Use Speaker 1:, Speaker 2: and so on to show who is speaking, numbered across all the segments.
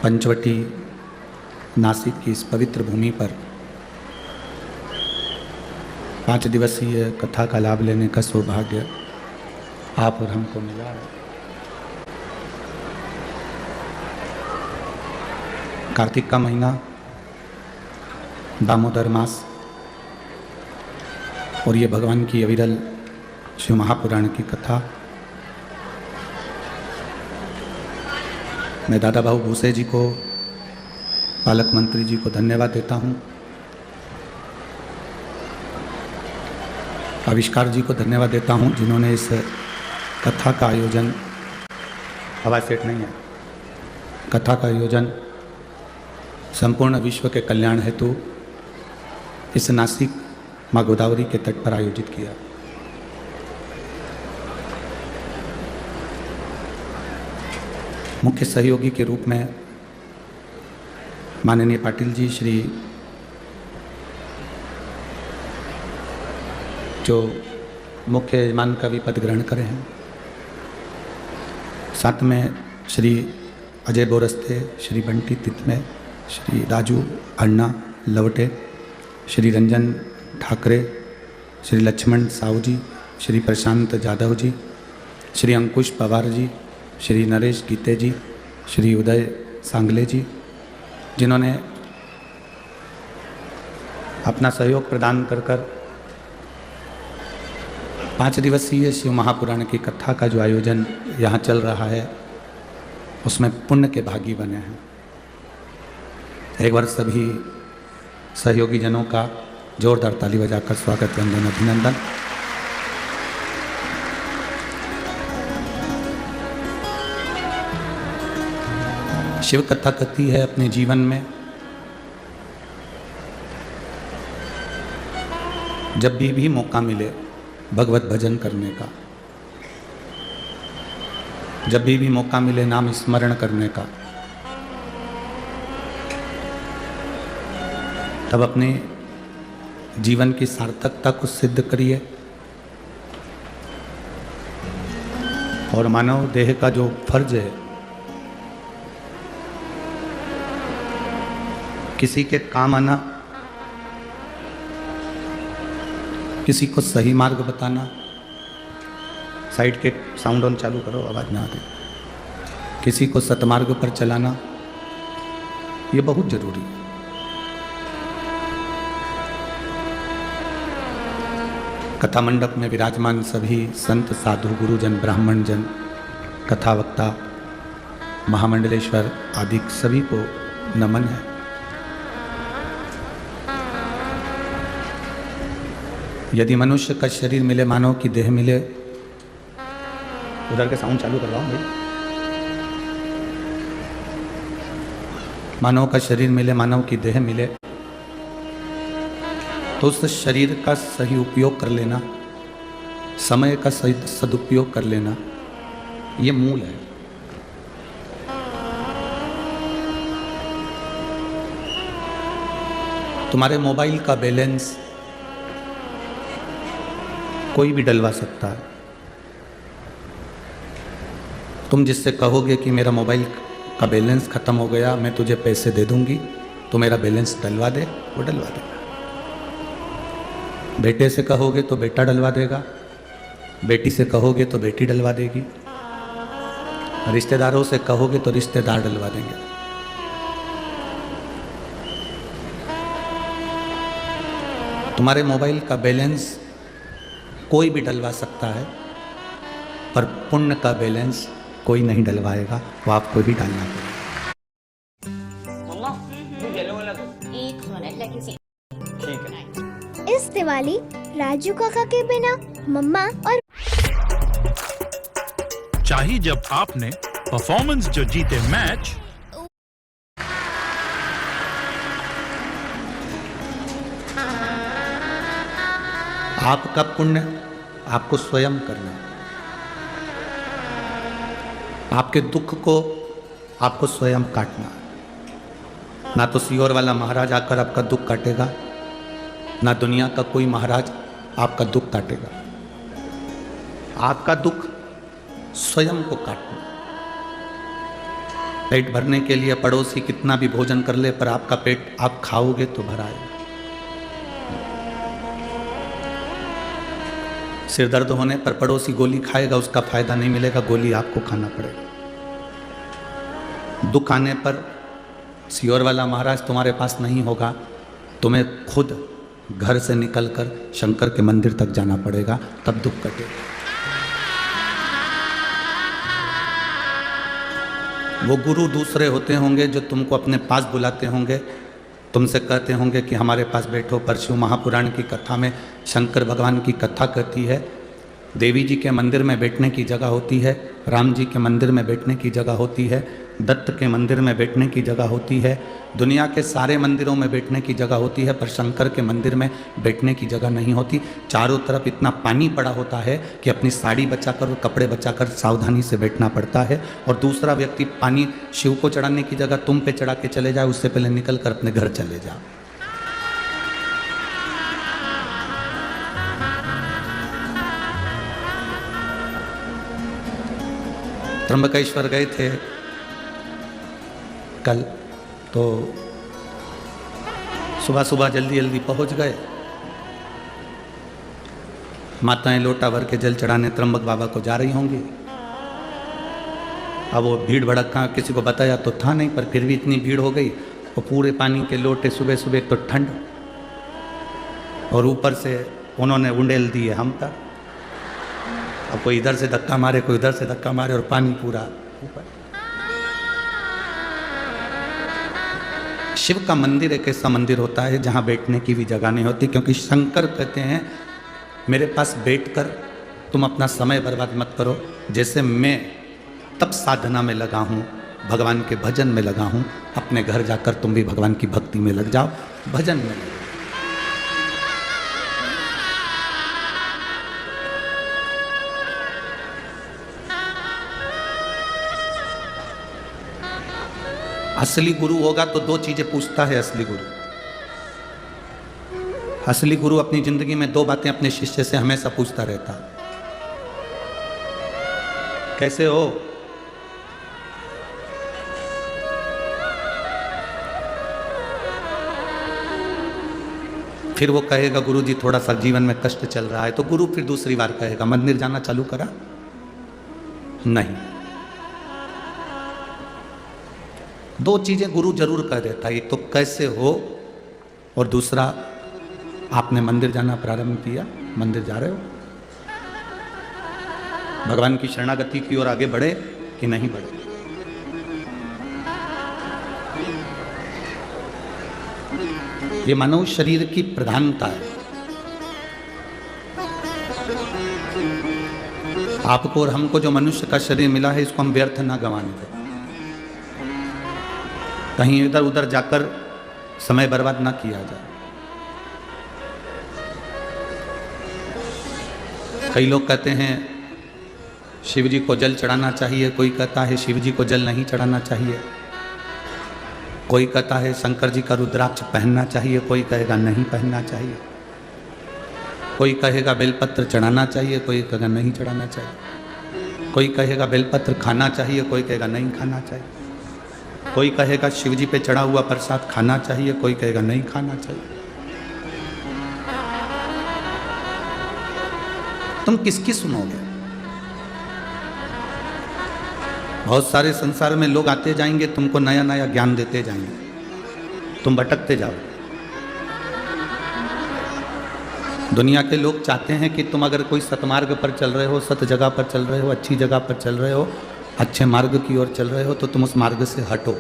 Speaker 1: पंचवटी नासिक की इस पवित्र भूमि पर 5 दिवसीय कथा का लाभ लेने का सौभाग्य आप और हमको मिला है। कार्तिक का महीना, दामोदर मास और ये भगवान की अविरल शिव महापुराण की कथा। मैं दादा भाऊ भूसे जी को, पालक मंत्री जी को धन्यवाद देता हूँ। आविष्कार जी को धन्यवाद देता हूँ जिन्होंने इस कथा का आयोजन, हवा सेट नहीं है, कथा का आयोजन संपूर्ण विश्व के कल्याण हेतु इस नासिक माँ गोदावरी के तट पर आयोजित किया। मुख्य सहयोगी के रूप में माननीय पाटिल जी श्री, जो मुख्य यजमान का भी पद ग्रहण करे हैं। साथ में श्री अजय बोरस्ते, श्री बंटी तितमे, श्री राजू अन्ना लवटे, श्री रंजन ठाकरे, श्री लक्ष्मण साहू जी, श्री प्रशांत जाधव जी, श्री अंकुश पवार जी, श्री नरेश गीते जी, श्री उदय सांगले जी, जिन्होंने अपना सहयोग प्रदान कर 5 दिवसीय शिव महापुराण की कथा का जो आयोजन यहाँ चल रहा है उसमें पुण्य के भागी बने हैं। एक बार सभी सहयोगी जनों का जोरदार ताली बजाकर स्वागत, वंदन, अभिनंदन। शिव कथा कहती है अपने जीवन में जब भी मौका मिले भगवत भजन करने का, जब भी मौका मिले नाम स्मरण करने का, तब अपने जीवन की सार्थकता को सिद्ध करिए और मानव देह का जो फर्ज है, किसी के काम आना, किसी को सही मार्ग बताना। साइड के साउंड ऑन चालू करो, आवाज़ ना आए। किसी को सतमार्ग पर चलाना, ये बहुत जरूरी है। कथा मंडप में विराजमान सभी संत, साधु, गुरुजन, ब्राह्मण जन, कथा वक्ता, महामंडलेश्वर आदि सभी को नमन है। यदि मनुष्य का शरीर मिले, मानव की देह मिले, उधर के साउंड चालू करवाओ भाई। मानव का शरीर मिले, मानव की देह मिले, तो उस शरीर का सही उपयोग कर लेना, समय का सही सदुपयोग कर लेना, ये मूल है। तुम्हारे मोबाइल का बैलेंस कोई भी डलवा सकता है। तुम जिससे कहोगे कि मेरा मोबाइल का बैलेंस खत्म हो गया, मैं तुझे पैसे दे दूंगी, तो मेरा बैलेंस डलवा दे, वो डलवा देगा। बेटे से कहोगे तो बेटा डलवा देगा, बेटी से कहोगे तो बेटी डलवा देगी, रिश्तेदारों से कहोगे तो रिश्तेदार डलवा देंगे। तुम्हारे मोबाइल का बैलेंस कोई भी डलवा सकता है, पर पुण्य का बैलेंस कोई नहीं डलवाएगा, वो आपको भी डालना पड़ेगा।
Speaker 2: ठीक है। इस दिवाली राजू काका के बिना मम्मा और
Speaker 3: चाहिए जब आपने परफॉर्मेंस जो जीते मैच,
Speaker 1: आपका पुण्य आपको स्वयं करना, आपके दुख को आपको स्वयं काटना। ना तो सियोर वाला महाराज आकर आपका दुख काटेगा, ना दुनिया का कोई महाराज आपका दुख काटेगा। आपका दुख स्वयं को काटना। पेट भरने के लिए पड़ोसी कितना भी भोजन कर ले, पर आपका पेट आप खाओगे तो भरा है। सिर दर्द होने पर पड़ोसी गोली खाएगा, उसका फायदा नहीं मिलेगा, गोली आपको खाना पड़ेगा। दुख आने पर सियोर वाला महाराज तुम्हारे पास नहीं होगा, तुम्हें खुद घर से निकलकर शंकर के मंदिर तक जाना पड़ेगा, तब दुख कटेगा। वो गुरु दूसरे होते होंगे जो तुमको अपने पास बुलाते होंगे, तुमसे कहते होंगे कि हमारे पास बैठो। पर शिव महापुराण की कथा में शंकर भगवान की कथा कहती है, देवी जी के मंदिर में बैठने की जगह होती है, राम जी के मंदिर में बैठने की जगह होती है, दत्त के मंदिर में बैठने की जगह होती है, दुनिया के सारे मंदिरों में बैठने की जगह होती है, पर शंकर के मंदिर में बैठने की जगह नहीं होती। चारों तरफ इतना पानी पड़ा होता है कि अपनी साड़ी बचाकर और कपड़े बचाकर सावधानी से बैठना पड़ता है। और दूसरा व्यक्ति पानी शिव को चढ़ाने की जगह तुम पे चढ़ा के चले जाए, उससे पहले निकल कर अपने घर चले जाओ। त्र्यंबकेश्वर गए थे कल, तो सुबह सुबह जल्दी जल्दी पहुंच गए। माताएं लोटा भर के जल चढ़ाने त्र्यंबक बाबा को जा रही होंगी। अब वो भीड़ भड़का किसी को बताया तो था नहीं, पर फिर भी इतनी भीड़ हो गई। वो पूरे पानी के लोटे सुबह सुबह, एक तो ठंड और ऊपर से उन्होंने उंडेल दिए हम तक। अब कोई इधर से धक्का मारे, कोई उधर से धक्का मारे, और पानी पूरा ऊपर। शिव का मंदिर एक ऐसा मंदिर होता है जहाँ बैठने की भी जगह नहीं होती, क्योंकि शंकर कहते हैं मेरे पास बैठकर तुम अपना समय बर्बाद मत करो। जैसे मैं तब साधना में लगा हूँ, भगवान के भजन में लगा हूँ, अपने घर जाकर तुम भी भगवान की भक्ति में लग जाओ, भजन में लग जाओ। असली गुरु होगा तो दो चीजें पूछता है असली गुरु। असली गुरु अपनी जिंदगी में दो बातें अपने शिष्य से हमेशा पूछता रहता है, कैसे हो, फिर वो कहेगा गुरु जी थोड़ा सा जीवन में कष्ट चल रहा है, तो गुरु फिर दूसरी बार कहेगा मंदिर जाना चालू करा, नहीं। दो चीजें गुरु जरूर कह देता है, एक तो कैसे हो, और दूसरा आपने मंदिर जाना प्रारंभ किया, मंदिर जा रहे हो, भगवान की शरणागति की ओर आगे बढ़े कि नहीं बढ़े। ये मानव शरीर की प्रधानता है। आपको और हमको जो मनुष्य का शरीर मिला है, इसको हम व्यर्थ ना गंवाने दें, कहीं इधर उधर जाकर समय बर्बाद ना किया जाए। कई लोग कहते हैं शिव जी को जल चढ़ाना चाहिए, कोई कहता है शिव जी को जल नहीं चढ़ाना चाहिए, कोई कहता है शंकर जी का रुद्राक्ष पहनना चाहिए, कोई कहेगा नहीं पहनना चाहिए, कोई कहेगा बेलपत्र चढ़ाना चाहिए, कोई कहेगा नहीं चढ़ाना चाहिए, कोई कहेगा बेलपत्र खाना चाहिए, कोई कहेगा नहीं खाना चाहिए, कोई कहेगा शिव जी पे चढ़ा हुआ प्रसाद खाना चाहिए, कोई कहेगा नहीं खाना चाहिए। तुम किसकी सुनोगे? बहुत सारे संसार में लोग आते जाएंगे, तुमको नया नया ज्ञान देते जाएंगे, तुम भटकते जाओ। दुनिया के लोग चाहते हैं कि तुम अगर कोई सतमार्ग पर चल रहे हो, सत जगह पर चल रहे हो, अच्छी जगह पर चल रहे हो, अच्छे मार्ग की ओर चल रहे हो, तो तुम उस मार्ग से हटो।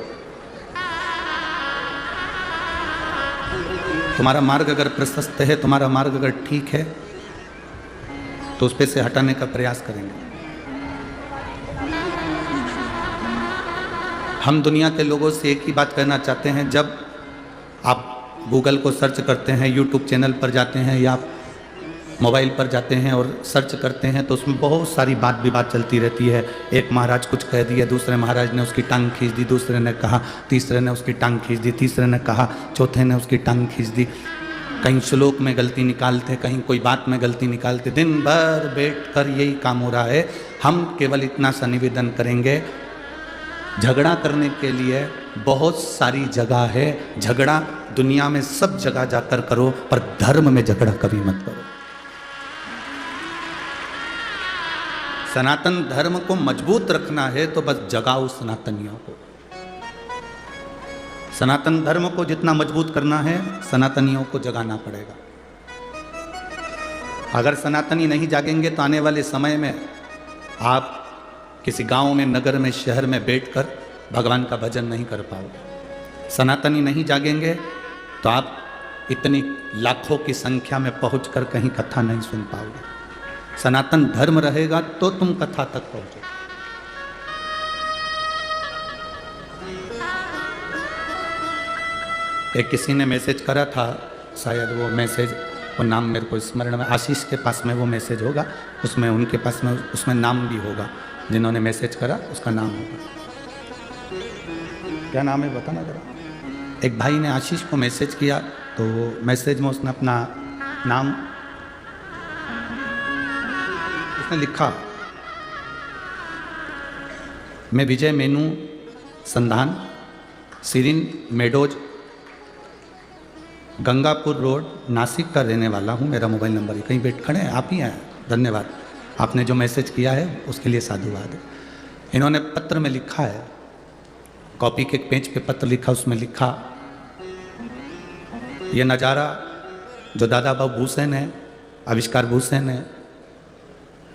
Speaker 1: तुम्हारा मार्ग अगर प्रशस्त है, तुम्हारा मार्ग अगर ठीक है, तो उस पे से हटाने का प्रयास करेंगे। हम दुनिया के लोगों से एक ही बात कहना चाहते हैं, जब आप गूगल को सर्च करते हैं, यूट्यूब चैनल पर जाते हैं या मोबाइल पर जाते हैं और सर्च करते हैं, तो उसमें बहुत सारी बात विवाद चलती रहती है। एक महाराज कुछ कह दिया, दूसरे महाराज ने उसकी टांग खींच दी, दूसरे ने कहा, तीसरे ने उसकी टांग खींच दी, तीसरे ने कहा, चौथे ने उसकी टांग खींच दी। कहीं श्लोक में गलती निकालते, कहीं कोई बात में गलती निकालते, दिन भर बैठ कर यही काम हो रहा है। हम केवल इतना सा निवेदन करेंगे, झगड़ा करने के लिए बहुत सारी जगह है। झगड़ा दुनिया में सब जगह जाकर करो, पर धर्म में झगड़ा कभी मत करो। सनातन धर्म को मजबूत रखना है तो बस जगाओ सनातनियों को। सनातन धर्म को जितना मजबूत करना है, सनातनियों को जगाना पड़ेगा। अगर सनातनी नहीं जागेंगे तो आने वाले समय में आप किसी गांव में, नगर में, शहर में बैठकर भगवान का भजन नहीं कर पाओगे। सनातनी नहीं जागेंगे तो आप इतनी लाखों की संख्या में पहुंचकर कहीं कथा नहीं सुन पाओगे। सनातन धर्म रहेगा तो तुम कथा तक पहुंचोगे। एक किसी ने मैसेज करा था, शायद वो मैसेज, वो नाम मेरे को स्मरण में, आशीष के पास में वो मैसेज होगा, उसमें उनके पास में उसमें नाम भी होगा, जिन्होंने मैसेज करा उसका नाम होगा। क्या नाम है बताना जरा। एक भाई ने आशीष को मैसेज किया, तो मैसेज में उसने अपना नाम उसने लिखा, मैं विजय मेनू संधान, Sirin meadows, Gangapur road, Nashik का रहने वाला हूँ। मेरा मोबाइल नंबर है। कहीं बैठ खड़े हैं आप ही हैं। धन्यवाद, आपने जो मैसेज किया है उसके लिए साधुवाद। इन्होंने पत्र में लिखा है, कॉपी के पेज पे पत्र लिखा, उसमें लिखा, ये नज़ारा जो दादा बाबू भूसेन है, आविष्कार भूसेन है,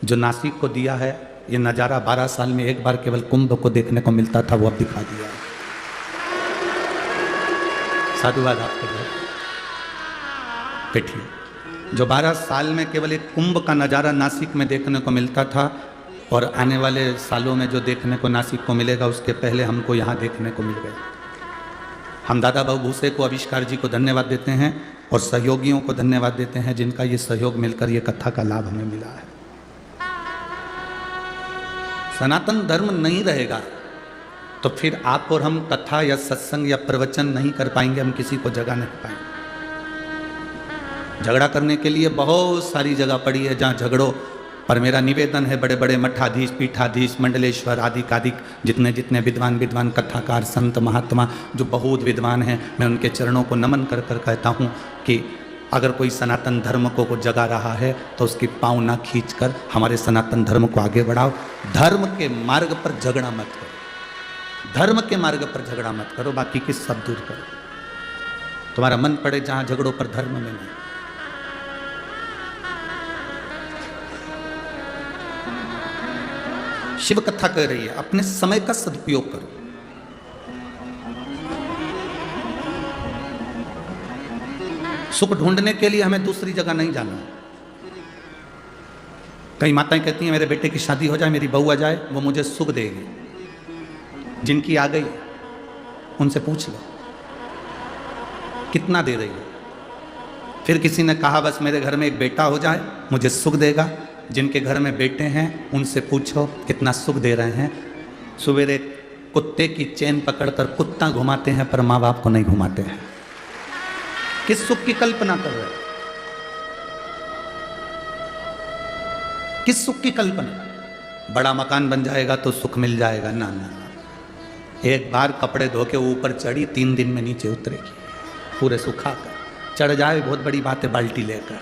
Speaker 1: जो नासिक को दिया है, ये नज़ारा 12 साल में एक बार केवल कुंभ को देखने को मिलता था, वो अब दिखा दिया है। साधुवाद आपके घर बैठिए। जो 12 साल में केवल एक कुंभ का नज़ारा नासिक में देखने को मिलता था, और आने वाले सालों में जो देखने को नासिक को मिलेगा, उसके पहले हमको यहाँ देखने को मिल गया। हम दादा बाबू भूसे को, आविष्कार जी को धन्यवाद देते हैं, और सहयोगियों को धन्यवाद देते हैं जिनका ये सहयोग मिलकर ये कथा का लाभ हमें मिला है। सनातन धर्म नहीं रहेगा तो फिर आप और हम कथा या सत्संग या प्रवचन नहीं कर पाएंगे, हम किसी को जगा नहीं पाएंगे। झगड़ा करने के लिए बहुत सारी जगह पड़ी है जहाँ झगड़ो, पर मेरा निवेदन है, बड़े बड़े मठाधीश, पीठाधीश, मंडलेश्वर आदि कादिक, जितने जितने विद्वान कथाकार, संत महात्मा जो बहुत विद्वान हैं, मैं उनके चरणों को नमन कर कर कहता हूँ कि अगर कोई सनातन धर्म को जगा रहा है तो उसकी पाँव ना खींचकर हमारे सनातन धर्म को आगे बढ़ाओ। धर्म के मार्ग पर झगड़ा मत करो, धर्म के मार्ग पर झगड़ा मत करो, बाकी की सब दूर करो। तुम्हारा मन पड़े जहाँ झगड़ों पर, धर्म में नहीं। शिव कथा कह रही है, अपने समय का सदुपयोग करो। सुख ढूंढने के लिए हमें दूसरी जगह नहीं जाना। कई माताएं कहती हैं मेरे बेटे की शादी हो जाए, मेरी बहू आ जाए, वो मुझे सुख देगी। जिनकी आ गई उनसे पूछ लो कितना दे रही है। फिर किसी ने कहा बस मेरे घर में एक बेटा हो जाए, मुझे सुख देगा। जिनके घर में बेटे हैं उनसे पूछो कितना सुख दे रहे हैं। सवेरे कुत्ते की चेन पकड़कर कुत्ता घुमाते हैं, पर माँ बाप को नहीं घुमाते हैं। किस सुख की कल्पना कर रहे हैं? किस सुख की कल्पना? बड़ा मकान बन जाएगा तो सुख मिल जाएगा? ना ना ना। एक बार कपड़े धो के ऊपर चढ़ी, 3 दिन में नीचे उतरेगी, पूरे सुखा कर। चढ़ जाए बहुत बड़ी बात है, बाल्टी लेकर।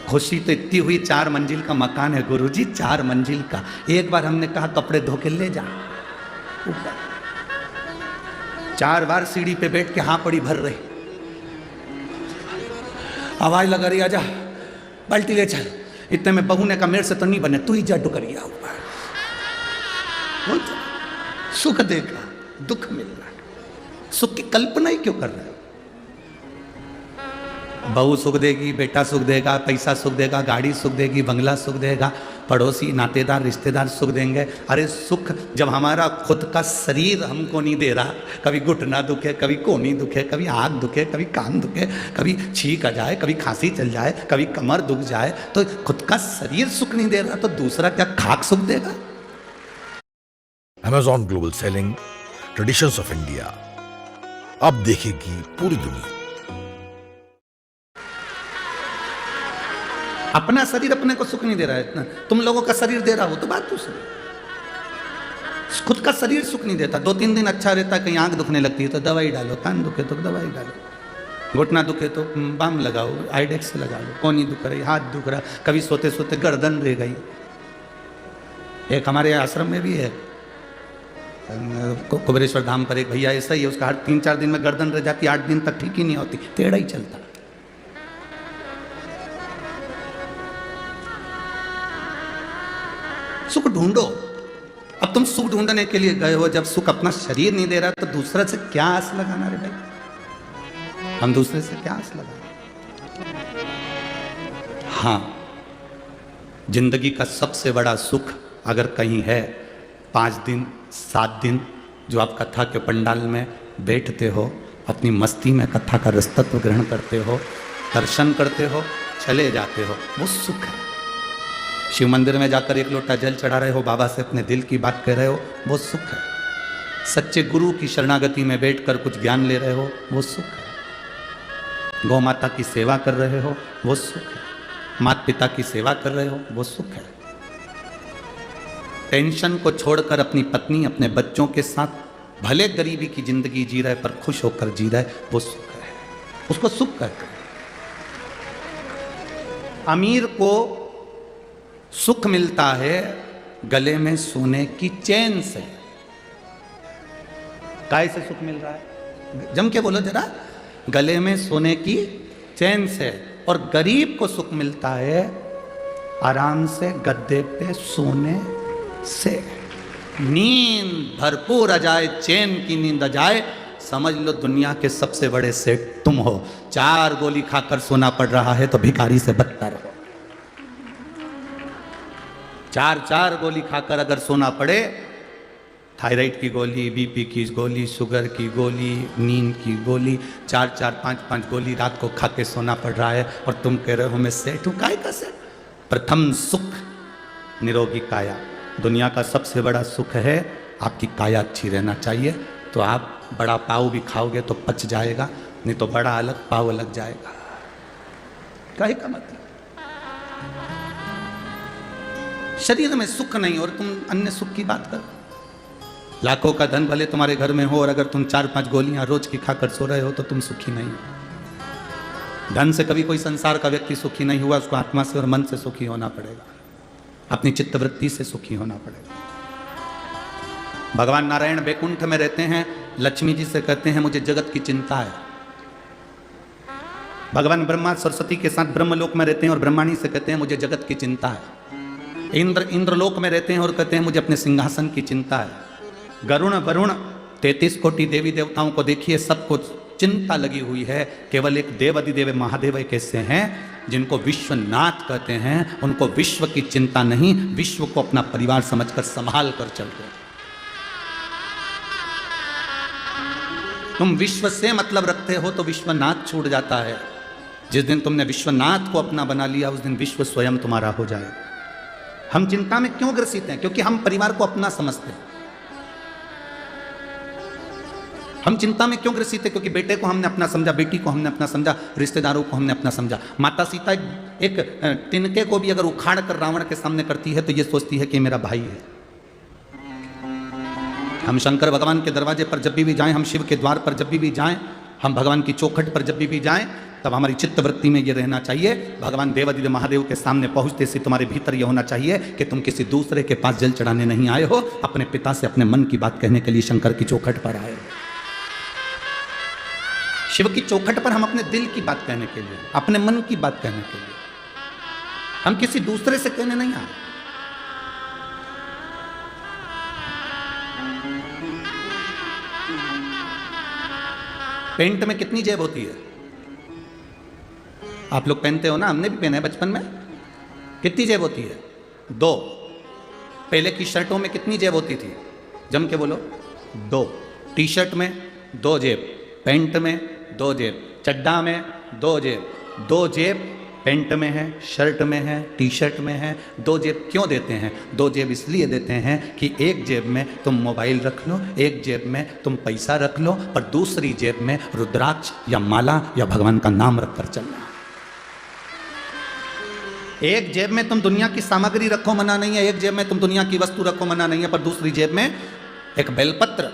Speaker 1: खुशी तो इतनी हुई, 4 मंजिल का मकान है गुरुजी, 4 मंजिल का। एक बार हमने कहा कपड़े धो के ले जा ऊपर। 4 बार सीढ़ी पे बैठ के हाँ पड़ी भर रही, आवाज लगा रही, आजा बाल्टी ले चल। इतने में बहू ने कहा मेरे से तो नहीं बने, तू ही जा डुकरिया ऊपर। सुख देगा, दुख मिल रहा है, सुख की कल्पना ही क्यों कर रहे हो? बहू सुख देगी, बेटा सुख देगा, पैसा सुख देगा, गाड़ी सुख देगी, बंगला सुख देगा, पड़ोसी नातेदार रिश्तेदार सुख देंगे। अरे सुख जब हमारा खुद का शरीर हमको नहीं दे रहा, कभी घुटना दुखे, कभी कोहनी दुखे, कभी आँख दुखे, कभी कान दुखे, कभी छींक आ जाए, कभी खांसी चल जाए, कभी कमर दुख जाए, तो खुद का शरीर सुख नहीं दे रहा तो दूसरा क्या खाक सुख देगा?
Speaker 4: Amazon Global Selling Traditions of India अब देखेगी पूरी दुनिया।
Speaker 1: अपना शरीर अपने को सुख नहीं दे रहा है, तुम लोगों का शरीर दे रहा हो तो बात दूसरी। खुद का शरीर सुख नहीं देता। 2-3 दिन अच्छा रहता, कहीं आंख दुखने लगती है तो दवाई डालो, कान दुखे तो दवाई डालो, घुटना दुखे तो बाम लगाओ, आइडेक्स लगा लो, कोनी दुख रही, हाथ दुख रहा, कभी सोते सोते गर्दन रह गई। एक हमारे आश्रम में भी है, कुबेरेश्वर धाम पर एक भैया ऐसा ही है, उसका हर 3-4 दिन में गर्दन रह जाती, 8 दिन तक ठीक ही नहीं होती, टेढ़ा ही चलता। सुख ढूंढो। अब तुम सुख ढूंढने के लिए गए हो, जब सुख अपना शरीर नहीं दे रहा तो दूसरे से क्या आस लगाना रे भाई? हम दूसरे से क्या आस लगाना? हाँ, जिंदगी का सबसे बड़ा सुख अगर कहीं है, 5 दिन 7 दिन जो आप कथा के पंडाल में बैठते हो, अपनी मस्ती में कथा का रसतत्व ग्रहण करते हो, दर्शन करते हो, चले जाते हो, वो सुख है। शिव मंदिर में जाकर 1 लोटा जल चढ़ा रहे हो, बाबा से अपने दिल की बात कह रहे हो, वो सुख है। सच्चे गुरु की शरणागति में बैठकर कुछ ज्ञान ले रहे हो, वो सुख है। गौ माता की सेवा कर रहे हो, वो सुख है। माता पिता की सेवा कर रहे हो, वो सुख है। टेंशन को छोड़कर अपनी पत्नी अपने बच्चों के साथ भले गरीबी की जिंदगी जी रहे पर खुश होकर जी रहे, वो सुख है। उसको सुख कहते हैं। अमीर को सुख मिलता है गले में सोने की चैन से। काय से सुख मिल रहा है? जम के बोलो जरा। गले में सोने की चैन से। और गरीब को सुख मिलता है आराम से गद्दे पे सोने से। नींद भरपूर आ जाए, चैन की नींद आ जाए, समझ लो दुनिया के सबसे बड़े सेठ तुम हो। 4 गोली खाकर सोना पड़ रहा है तो भिखारी से बदतर हो। 4 गोली खाकर अगर सोना पड़े, थायराइड की गोली, बीपी की गोली, शुगर की गोली, नींद की गोली, 4 5 गोली रात को खा के सोना पड़ रहा है और तुम कह रहे हो मैं सेठ हूं। काय का सेठ? प्रथम सुख निरोगी काया। दुनिया का सबसे बड़ा सुख है आपकी काया अच्छी रहना चाहिए। तो आप बड़ा पाव भी खाओगे तो पच जाएगा, नहीं तो बड़ा अलग पाव अलग जाएगा। काहे का मतलब? शरीर में सुख नहीं और तुम अन्य सुख की बात करो। लाखों का धन भले तुम्हारे घर में हो और अगर तुम 4-5 गोलियां रोज की खाकर सो रहे हो तो तुम सुखी नहीं हो। धन से कभी कोई संसार का व्यक्ति सुखी नहीं हुआ, उसको आत्मा से और मन से सुखी होना पड़ेगा, अपनी चित्तवृत्ति से सुखी होना पड़ेगा। भगवान नारायण बैकुंठ में रहते हैं, लक्ष्मी जी से कहते हैं मुझे जगत की चिंता है। भगवान ब्रह्मा सरस्वती के साथ ब्रह्मलोक में रहते हैं और ब्रह्माणी से कहते हैं मुझे जगत की चिंता है। इंद्रलोक में रहते हैं और कहते हैं मुझे अपने सिंहासन की चिंता है। गरुण वरुण 33 कोटि देवी देवताओं को देखिए, सबको चिंता लगी हुई है। केवल एक देवाधिदेव महादेव एक ऐसे हैं जिनको विश्वनाथ कहते हैं। उनको विश्व की चिंता नहीं, विश्व को अपना परिवार समझकर संभाल कर चलते हैं। तुम विश्व से मतलब रखते हो तो विश्वनाथ छूट जाता है। जिस दिन तुमने विश्वनाथ को अपना बना लिया उस दिन विश्व स्वयं तुम्हारा हो जाए। हम चिंता में क्यों ग्रसित हैं? क्योंकि हम परिवार को अपना समझते हैं। हम चिंता में क्यों ग्रसित हैं? क्योंकि बेटे को हमने अपना समझा, बेटी को हमने अपना समझा, रिश्तेदारों को हमने अपना समझा। माता सीता एक तिनके को भी अगर उखाड़ कर रावण के सामने करती है तो ये सोचती है कि मेरा भाई है। हम शंकर भगवान के दरवाजे पर जब भी जाएं, हम शिव के द्वार पर जब भी जाएं, हम भगवान की चौखट पर जब भी जाएं, तब हमारी चित्तवृत्ति में ये रहना चाहिए। भगवान देवाधिदेव महादेव के सामने पहुंचते से तुम्हारे भीतर ये होना चाहिए कि तुम किसी दूसरे के पास जल चढ़ाने नहीं आए हो, अपने पिता से अपने मन की बात कहने के लिए शंकर की चौखट पर आए हो। शिव की चौखट पर हम अपने दिल की बात कहने के लिए, अपने मन की बात कहने के लिए, हम किसी दूसरे से कहने नहीं आए। पेंट में कितनी जेब होती है? आप लोग पहनते हो ना, हमने भी पहना है बचपन में। कितनी जेब होती है? 2। पहले की शर्टों में कितनी जेब होती थी? जम के बोलो। 2। टी शर्ट में 2 जेब, पैंट में 2 जेब, चड्डा में 2 जेब। 2 जेब पैंट में है, शर्ट में है, टी शर्ट में है। 2 जेब क्यों देते हैं? 2 जेब इसलिए देते हैं कि एक जेब में तुम मोबाइल रख लो, एक जेब में तुम पैसा रख लो, और दूसरी जेब में रुद्राक्ष या माला या भगवान का नाम रखकर चलना। एक जेब में तुम दुनिया की सामग्री रखो, मना नहीं है। एक जेब में तुम दुनिया की वस्तु रखो, मना नहीं है। पर दूसरी जेब में एक बेलपत्र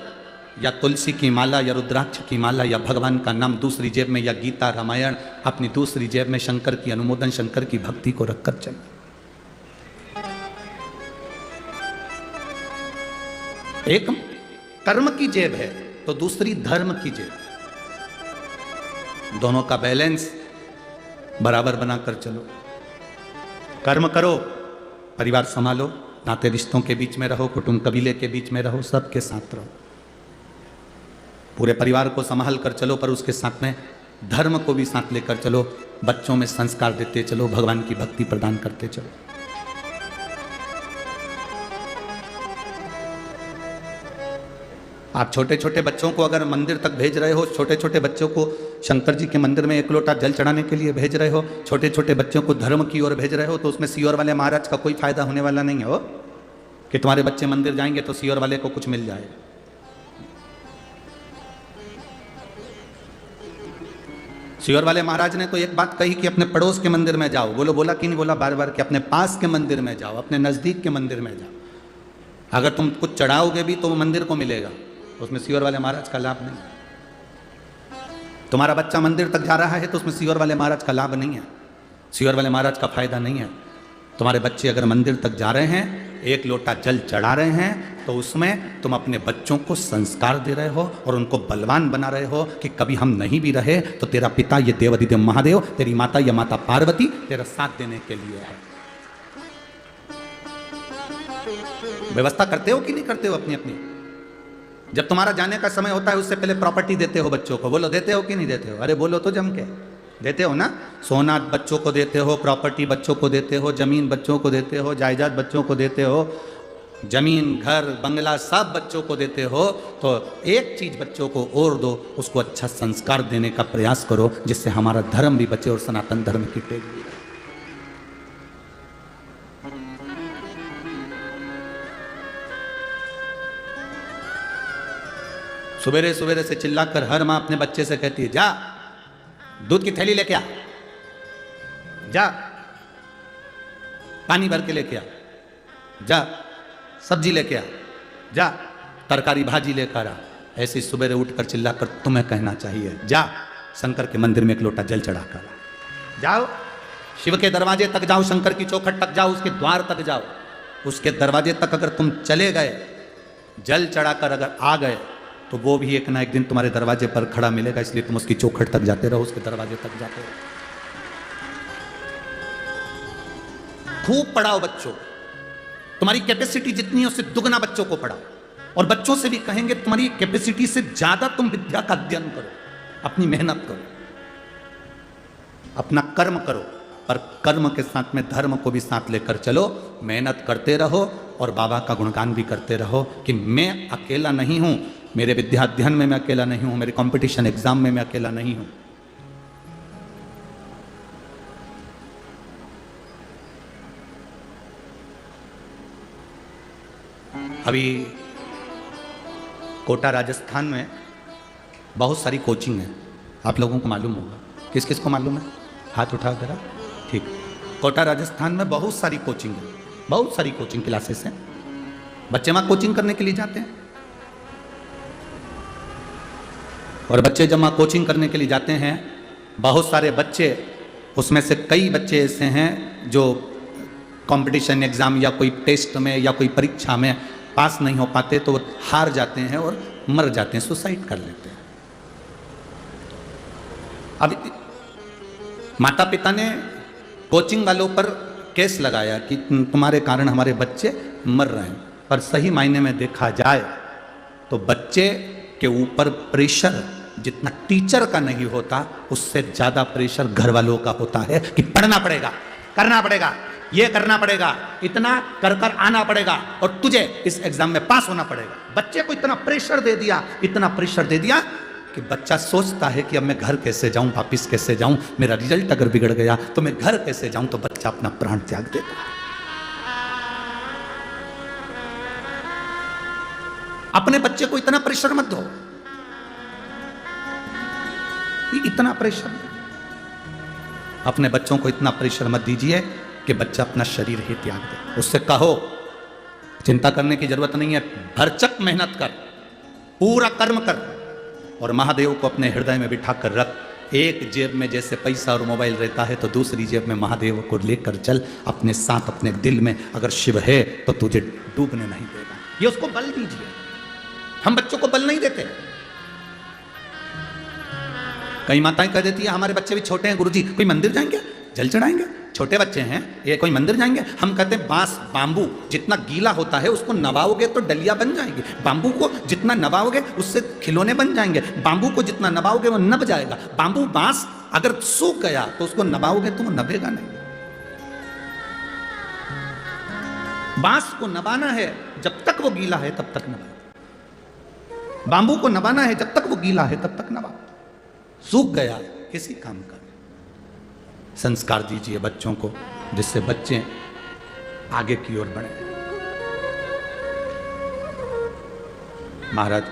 Speaker 1: या तुलसी की माला या रुद्राक्ष की माला या भगवान का नाम दूसरी जेब में, या गीता रामायण अपनी दूसरी जेब में, शंकर की अनुमोदन, शंकर की भक्ति को रखकर चले। एक कर्म की जेब है तो दूसरी धर्म की जेब। दोनों का बैलेंस बराबर बनाकर चलो। कर्म करो, परिवार संभालो, नाते रिश्तों के बीच में रहो, कुटुंब कबीले के बीच में रहो, सबके साथ रहो, पूरे परिवार को संभाल कर चलो, पर उसके साथ में धर्म को भी साथ लेकर चलो। बच्चों में संस्कार देते चलो, भगवान की भक्ति प्रदान करते चलो। आप छोटे छोटे बच्चों को अगर मंदिर तक भेज रहे हो, छोटे छोटे बच्चों को शंकर जी के मंदिर में एक लोटा जल चढ़ाने के लिए भेज रहे हो, छोटे छोटे बच्चों को धर्म की ओर भेज रहे हो, तो उसमें सीहोर वाले महाराज का कोई फायदा होने वाला नहीं है हो कि तुम्हारे बच्चे मंदिर जाएंगे तो सीहोर वाले को कुछ मिल जाए। सीहोर वाले महाराज ने तो एक बात कही कि अपने पड़ोस के मंदिर में जाओ। बोला कि नहीं बोला बार बार कि अपने पास के मंदिर में जाओ, अपने नजदीक के मंदिर में जाओ। अगर तुम कुछ चढ़ाओगे भी तो वो मंदिर को मिलेगा, उसमें सीहोर वाले महाराज का लाभ नहीं। तुम्हारा बच्चा मंदिर तक जा रहा है तो उसमें सीहोर वाले महाराज का लाभ नहीं है, सीहोर वाले महाराज का फायदा नहीं है। तुम्हारे बच्चे अगर मंदिर तक जा रहे हैं, एक लोटा जल चढ़ा रहे हैं, तो उसमें तुम अपने बच्चों को संस्कार दे रहे हो और उनको बलवान बना रहे हो कि कभी हम नहीं भी रहे तो तेरा पिता ये देवाधिदेव महादेव, तेरी माता ये माता पार्वती तेरा साथ देने के लिए है। व्यवस्था करते हो कि नहीं करते हो अपनी अपनी? जब तुम्हारा जाने का समय होता है उससे पहले प्रॉपर्टी देते हो बच्चों को, बोलो देते हो कि नहीं देते हो? अरे बोलो तो जम के, देते हो ना? सोना बच्चों को देते हो, प्रॉपर्टी बच्चों को देते हो, जमीन बच्चों को देते हो, जायदाद बच्चों को देते हो, जमीन घर बंगला सब बच्चों को देते हो। तो एक चीज बच्चों को और दो, उसको अच्छा संस्कार देने का प्रयास करो, जिससे हमारा धर्म भी बचे और सनातन धर्म की टेक भी। सवेरे सवेरे से चिल्लाकर हर मां अपने बच्चे से कहती है, जा दूध की थैली लेके आ, जा पानी भर के लेके आ, जा सब्जी लेके आ, जा तरकारी भाजी लेकर आ। ऐसी सवेरे उठकर चिल्लाकर तुम्हें कहना चाहिए, जा शंकर के मंदिर में एक लोटा जल चढ़ाकर आ। जाओ शिव के दरवाजे तक जाओ, शंकर की चौखट तक जाओ, उसके द्वार तक जाओ। उसके दरवाजे तक अगर तुम चले गए, जल चढ़ाकर अगर आ गए, तो वो भी एक ना एक दिन तुम्हारे दरवाजे पर खड़ा मिलेगा। इसलिए तुम उसकी चौखट तक जाते रहो, उसके दरवाजे तक जाते रहो। खूब पढ़ाओ बच्चों, तुम्हारी कैपेसिटी जितनी है उससे दुगना बच्चों को पढ़ाओ। और बच्चों से भी कहेंगे तुम्हारी कैपेसिटी से ज्यादा तुम विद्या का अध्ययन करो, अपनी मेहनत करो, अपना कर्म करो, पर कर्म के साथ में धर्म को भी साथ लेकर चलो। मेहनत करते रहो और बाबा का गुणगान भी करते रहो कि मैं अकेला नहीं हूं, मेरे विद्या अध्ययन में मैं अकेला नहीं हूं, मेरे कंपटीशन एग्जाम में मैं अकेला नहीं हूं। अभी कोटा राजस्थान में बहुत सारी कोचिंग है, आप लोगों को मालूम होगा। किस किस को मालूम है? हाथ उठाओ जरा। ठीक, कोटा राजस्थान में बहुत सारी कोचिंग है, बहुत सारी कोचिंग क्लासेस हैं। बच्चे वहां कोचिंग करने के लिए जाते हैं, और बच्चे जब वहां कोचिंग करने के लिए जाते हैं, बहुत सारे बच्चे, उसमें से कई बच्चे ऐसे हैं जो कंपटीशन एग्जाम या कोई टेस्ट में या कोई परीक्षा में पास नहीं हो पाते, तो वो हार जाते हैं और मर जाते हैं, सुसाइड कर लेते हैं। अब माता पिता ने कोचिंग वालों पर केस लगाया कि तुम्हारे कारण हमारे बच्चे मर रहे हैं, पर सही मायने में देखा जाए तो बच्चे के ऊपर प्रेशर जितना टीचर का नहीं होता, उससे ज्यादा प्रेशर घर वालों का होता है कि पढ़ना पड़ेगा, करना पड़ेगा, ये करना पड़ेगा, इतना कर कर आना पड़ेगा और तुझे इस एग्जाम में पास होना पड़ेगा। बच्चे को इतना प्रेशर दे दिया, इतना प्रेशर दे दिया कि बच्चा सोचता है कि अब मैं घर कैसे जाऊं, वापिस कैसे जाऊं, मेरा रिजल्ट अगर बिगड़ गया तो मैं घर कैसे जाऊं। तो बच्चा अपना प्राण त्याग देता है। अपने बच्चे को इतना प्रेशर मत दो, इतना प्रेशर, अपने बच्चों को इतना प्रेशर मत दीजिए कि बच्चा अपना शरीर ही त्याग दे। उससे कहो चिंता करने की जरूरत नहीं है, भरचक मेहनत कर, पूरा कर्म कर और महादेव को अपने हृदय में बिठा कर रख। एक जेब में जैसे पैसा और मोबाइल रहता है तो दूसरी जेब में महादेव को लेकर चल अपने साथ। अपने दिल में अगर शिव है तो तुझे डूबने नहीं देगा। ये उसको बल दीजिए। हम बच्चों को बल नहीं देते। कई माताएं कह देती है हमारे बच्चे भी छोटे हैं गुरुजी, कोई मंदिर जाएंगे, जल चढ़ाएंगे, छोटे बच्चे हैं ये कोई मंदिर जाएंगे। हम कहते हैं बांस बांबू जितना गीला होता है उसको नवाओगे तो डलिया बन जाएगी। बांबू को जितना नवाओगे उससे खिलौने बन जाएंगे। बांबू को जितना नवाओगे वो नब जाएगा। बांबू बांस अगर सूख गया तो उसको नवाओगे तो वो नबेगा नहीं। बांस को नबाना है जब तक वो गीला है तब तक नबाओ। बांबू को नबाना है जब तक वो गीला है तब तक नबाओ। सूख गया किसी काम का। संस्कार दीजिए बच्चों को जिससे बच्चे आगे की ओर बढ़े। महाराज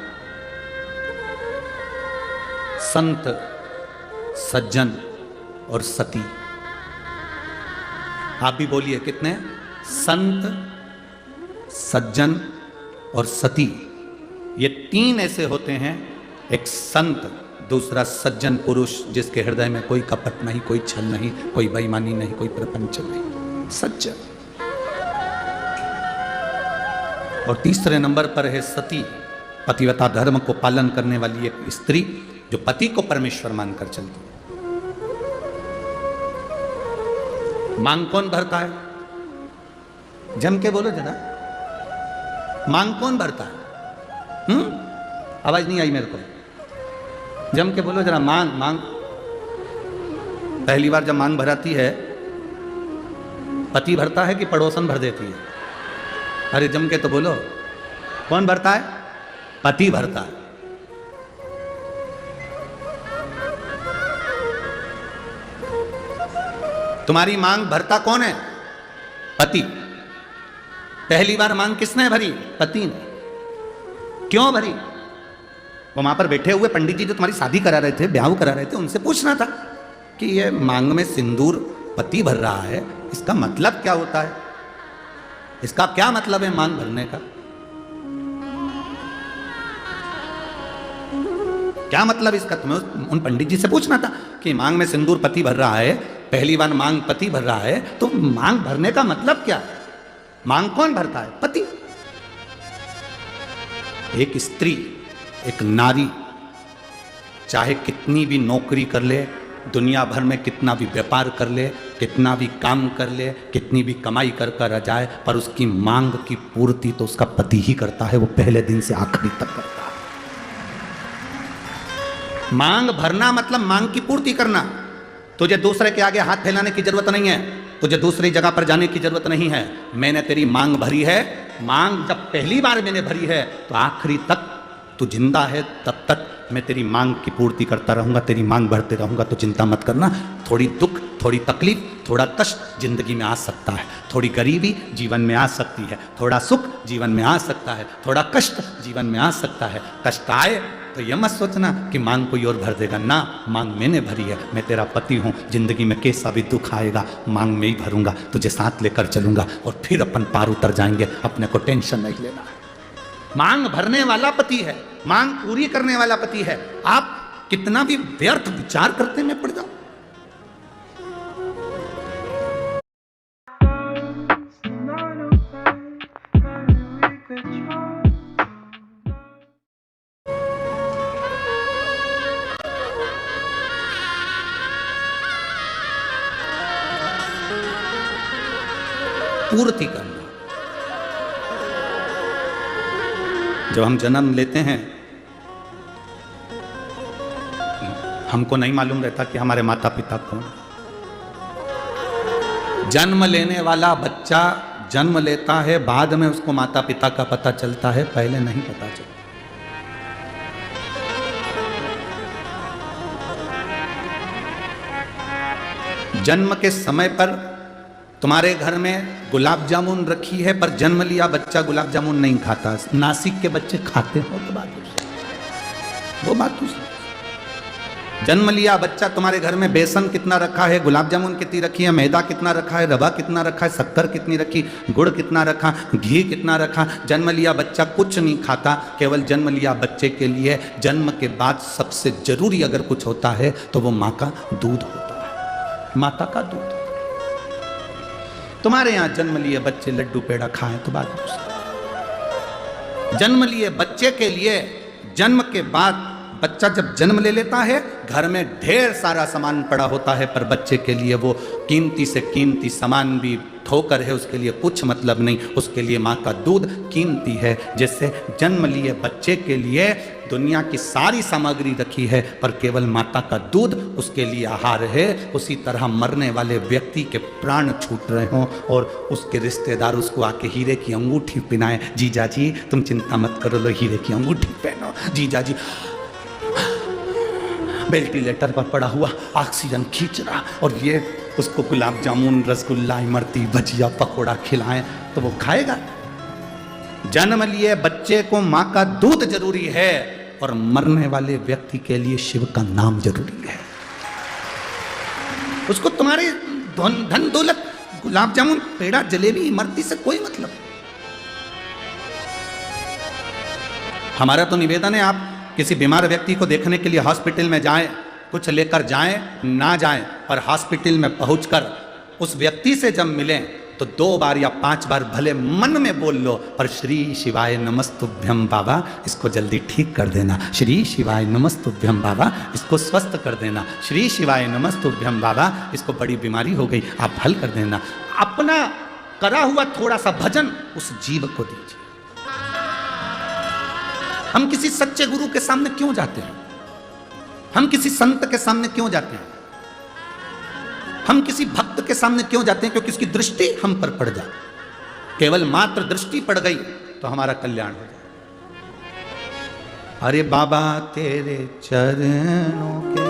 Speaker 1: संत सज्जन और सती, आप भी बोलिए कितने? संत सज्जन और सती, ये तीन ऐसे होते हैं। एक संत, दूसरा सज्जन पुरुष जिसके हृदय में कोई कपट नहीं, कोई छल नहीं, कोई बेईमानी नहीं, कोई प्रपंच नहीं, सज्जन। और तीसरे नंबर पर है सती, पतिव्रता धर्म को पालन करने वाली एक स्त्री जो पति को परमेश्वर मानकर चलती है। मांग कौन भरता है? जम के बोलो जरा, मांग कौन भरता है? आवाज नहीं आई मेरे को, जम के बोलो जरा। मांग मांग पहली बार जब मांग भराती है पति भरता है कि पड़ोसन भर देती है? अरे जम के तो बोलो, कौन भरता है? पति भरता है। तुम्हारी मांग भरता कौन है? पति। पहली बार मांग किसने भरी? पति ने। क्यों भरी? वो वहां पर बैठे हुए पंडित जी जो तुम्हारी शादी करा रहे थे, ब्याह करा रहे थे, उनसे पूछना था कि ये मांग में सिंदूर पति भर रहा है, इसका मतलब क्या होता है? इसका क्या मतलब है मांग भरने का? क्या मतलब इसका? तुम्हें उन पंडित जी से पूछना था कि मांग में सिंदूर पति भर रहा है, पहली बार मांग पति भर रहा है, तो मांग भरने का मतलब क्या? मांग कौन भरता है? पति। एक स्त्री, एक नारी चाहे कितनी भी नौकरी कर ले, दुनिया भर में कितना भी व्यापार कर ले, कितना भी काम कर ले, कितनी भी कमाई कर कर जाए, पर उसकी मांग की पूर्ति तो उसका पति ही करता है। वो पहले दिन से आखिरी तक करता है। मांग भरना मतलब मांग की पूर्ति करना। तुझे दूसरे के आगे हाथ फैलाने की जरूरत नहीं है, तुझे दूसरी जगह पर जाने की जरूरत नहीं है। मैंने तेरी मांग भरी है। मांग जब पहली बार मैंने भरी है तो आखिरी तक तू जिंदा है, तब तक मैं तेरी मांग की पूर्ति करता रहूंगा, तेरी मांग भरते रहूंगा। तो चिंता मत करना। थोड़ी दुख, थोड़ी तकलीफ, थोड़ा कष्ट जिंदगी में आ सकता है, थोड़ी गरीबी जीवन में आ सकती है, थोड़ा सुख जीवन में आ सकता है, थोड़ा कष्ट जीवन में आ सकता है। कष्ट आए तो यह मत सोचना कि मांग कोई और भर देगा। ना, मांग मैंने भरी है, मैं तेरा पति हूँ। जिंदगी में कैसा भी दुख आएगा मांग में ही भरूंगा, तुझे साथ लेकर चलूंगा और फिर अपन पार उतर जाएंगे। अपने को टेंशन नहीं लेना है। मांग भरने वाला पति है, मांग पूरी करने वाला पति है। आप कितना भी व्यर्थ विचार करते में पड़ जाओ। पूर्ति करना। जब हम जन्म लेते हैं हमको नहीं मालूम रहता कि हमारे माता पिता कौन। जन्म लेने वाला बच्चा जन्म लेता है, बाद में उसको माता पिता का पता चलता है, पहले नहीं पता चलता। जन्म के समय पर तुम्हारे घर में गुलाब जामुन रखी है, पर जन्म लिया बच्चा गुलाब जामुन नहीं खाता। नासिक के बच्चे खाते हो तो बात दूसरी, वो बात दूसरी। जन्म लिया बच्चा, तुम्हारे घर में बेसन कितना रखा है, गुलाब जामुन कितनी रखी है, मैदा कितना रखा है, रवा कितना रखा है, शक्कर कितनी रखी, गुड़ कितना रखा, घी कितना रखा। जन्म लिया बच्चा कुछ नहीं खाता, केवल जन्म लिया बच्चे के लिए जन्म के बाद सबसे जरूरी अगर कुछ होता है तो वो माँ का दूध होता है, माता का दूध। तुम्हारे यहां जन्म लिए बच्चे लड्डू पेड़ा खाएं तो बात दूसरी। जन्म लिए बच्चे के लिए जन्म के बाद बच्चा जब जन्म ले लेता है, घर में ढेर सारा सामान पड़ा होता है, पर बच्चे के लिए वो कीमती से कीमती सामान भी ठोकर है, उसके लिए कुछ मतलब नहीं। उसके लिए माँ का दूध कीमती है। जैसे जन्म लिए बच्चे के लिए दुनिया की सारी सामग्री रखी है, पर केवल माता का दूध उसके लिए आहार है, उसी तरह मरने वाले व्यक्ति के प्राण छूट रहे हों और उसके रिश्तेदार उसको आके हीरे की अंगूठी पहनाए, जीजा जी तुम चिंता मत करो, लो हीरे की अंगूठी पहनो, जीजा जी वेंटिलेटर पर पड़ा हुआ ऑक्सीजन खींच रहा, और ये उसको गुलाब जामुन, रसगुल्ला, इमरती, भजिया, पकोड़ा खिलाएं तो वो खाएगा। जन्म लिए बच्चे को माँ का दूध जरूरी है, और मरने वाले व्यक्ति के लिए शिव का नाम जरूरी है। उसको तुम्हारे धन दौलत, गुलाब जामुन, पेड़ा, जलेबी, इमरती से कोई मतलब। हमारा तो निवेदन है, आप किसी बीमार व्यक्ति को देखने के लिए हॉस्पिटल में जाएं, कुछ लेकर जाएं ना जाएं, और हॉस्पिटल में पहुंचकर उस व्यक्ति से जब मिलें तो 2 बार या 5 बार भले मन में बोल लो, पर श्री शिवाय नमस्तुभ्यम बाबा इसको जल्दी ठीक कर देना, श्री शिवाय नमस्तुभ्यम बाबा इसको स्वस्थ कर देना, श्री शिवाय नमस्तुभ्यम बाबा इसको बड़ी बीमारी हो गई आप हल कर देना। अपना करा हुआ थोड़ा सा भजन उस जीव को दीजिए। हम किसी सच्चे गुरु के सामने क्यों जाते हैं? हम किसी संत के सामने क्यों जाते हैं? हम किसी भक्त के सामने क्यों जाते हैं? क्योंकि उसकी दृष्टि हम पर पड़ जाए। केवल मात्र दृष्टि पड़ गई तो हमारा कल्याण हो जाए। अरे बाबा तेरे चरणों के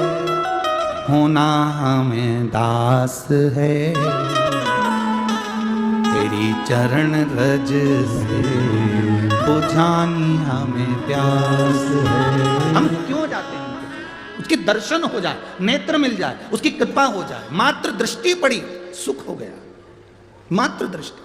Speaker 1: होना हमें दास है, तेरी चरण रज से बुझानी हमें प्यास है। हम क्यों जाते हैं? उसके दर्शन हो जाए, नेत्र मिल जाए, उसकी कृपा हो जाए। मात्र दृष्टि पड़ी, सुख हो गया। मात्र दृष्टि।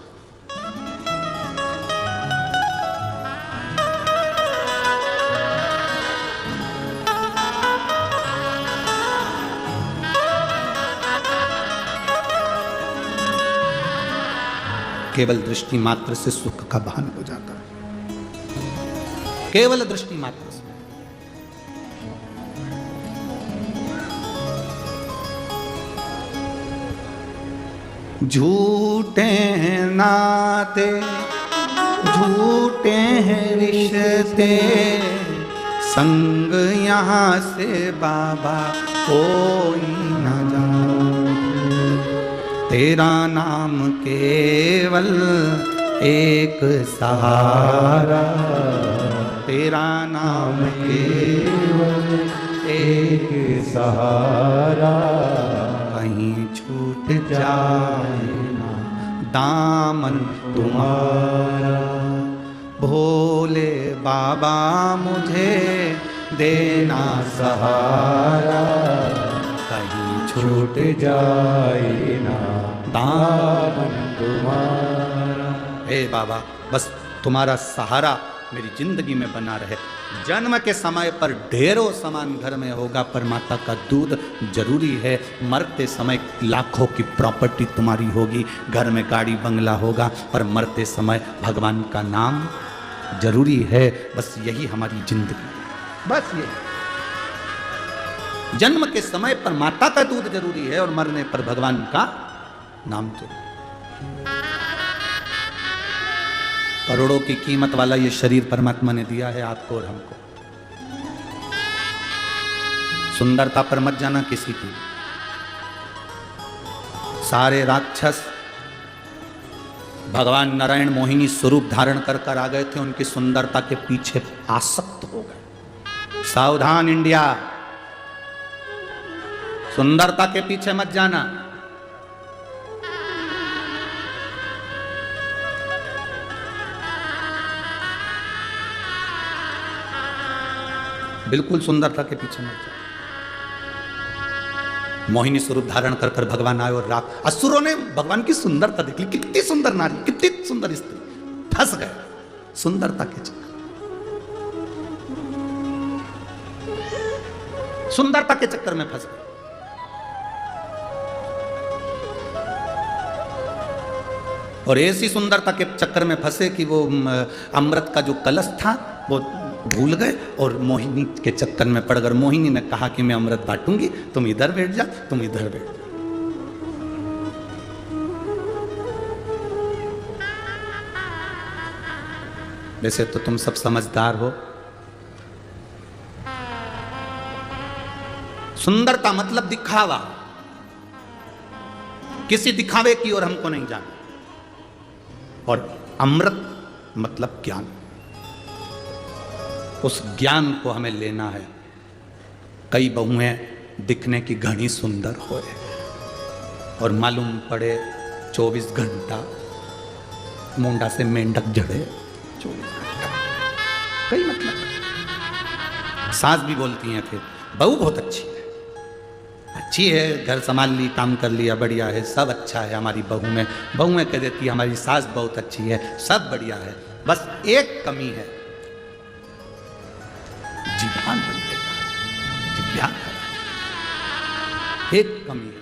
Speaker 1: केवल दृष्टि मात्र से सुख का भान हो जाता है, केवल दृष्टि मात्र से। झूठे हैं नाते, झूठे हैं रिश्ते, संग यहाँ से बाबा कोई न जाए। तेरा नाम केवल एक सहारा, तेरा नाम केवल एक सहारा, कहीं छूट जाए ना दामन तुम्हारा। भोले बाबा मुझे देना सहारा, कहीं छूट जाए ना दामन तुम्हारा। हे बाबा बस तुम्हारा सहारा मेरी जिंदगी में बना रहे। जन्म के समय पर ढेरों सामान घर में होगा, पर माता का दूध जरूरी है। मरते समय लाखों की प्रॉपर्टी तुम्हारी होगी, घर में गाड़ी बंगला होगा, पर मरते समय भगवान का नाम जरूरी है। बस यही हमारी जिंदगी, बस ये। जन्म के समय पर माता का दूध जरूरी है, और मरने पर भगवान का नाम जरूरी। करोड़ों की कीमत वाला ये शरीर परमात्मा ने दिया है आपको और हमको। सुंदरता पर मत जाना किसी की। सारे राक्षस भगवान नारायण मोहिनी स्वरूप धारण कर कर आ गए थे, उनकी सुंदरता के पीछे आसक्त हो गए। सावधान इंडिया, सुंदरता के पीछे मत जाना। बिल्कुल सुंदरता के पीछे मत जाओ। मोहिनी स्वरूप धारण कर कर भगवान आए और रात असुरों ने भगवान की सुंदरता देख ली, कितनी सुंदर नारी, कितनी सुंदर स्त्री, फंस गए सुंदरता के चक्कर, सुंदरता के चक्कर में फंस गए। और ऐसी सुंदरता के चक्कर में फंसे कि वो अमृत का जो कलश था वो भूल गए और मोहिनी के चक्कर में पड़ गए। मोहिनी ने कहा कि मैं अमृत बांटूंगी, तुम इधर बैठ जा, तुम इधर बैठ जा। वैसे तो तुम सब समझदार हो, सुंदरता मतलब दिखावा, किसी दिखावे की ओर हमको नहीं जाना। और अमृत मतलब ज्ञान, उस ज्ञान को हमें लेना है। कई बहुएं दिखने की घनी सुंदर होए और मालूम पड़े 24 घंटा मुंडा से मेंढक जड़े। 24 घंटा कई मतलब सास भी बोलती हैं फिर बहू बहुत अच्छी है, घर संभाल ली, काम कर लिया, बढ़िया है, सब अच्छा है हमारी बहू में। बहुएं कह देती है हमारी सास बहुत अच्छी है, सब बढ़िया है, बस एक कमी है, जिभान बन गया, एक कमी है।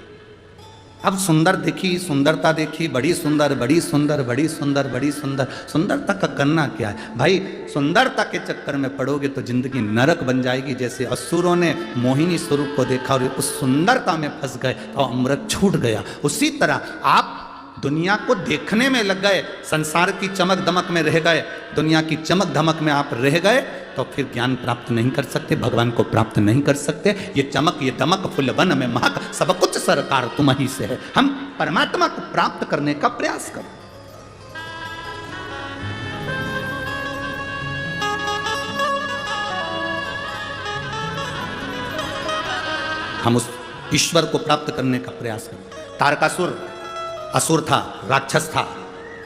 Speaker 1: अब सुंदर देखी, सुंदरता देखी, बड़ी सुंदर, बड़ी सुंदर, बड़ी सुंदर, बड़ी सुंदर। सुंदरता का करना क्या है भाई? सुंदरता के चक्कर में पड़ोगे तो जिंदगी नरक बन जाएगी। जैसे असुरों ने मोहिनी स्वरूप को देखा और उस सुंदरता में फंस गए और अमृत छूट गया, उसी तरह आप दुनिया को देखने में लग गए, संसार की चमक दमक में रह गए, दुनिया की चमक धमक में आप रह गए तो फिर ज्ञान प्राप्त नहीं कर सकते, भगवान को प्राप्त नहीं कर सकते। ये चमक, ये दमक, फुल वन में महक, सब कुछ सरकार तुम ही से है। हम परमात्मा को प्राप्त करने का प्रयास करो। हम उस ईश्वर को प्राप्त करने का प्रयास करें। तारकासुर असुर था, राक्षस था।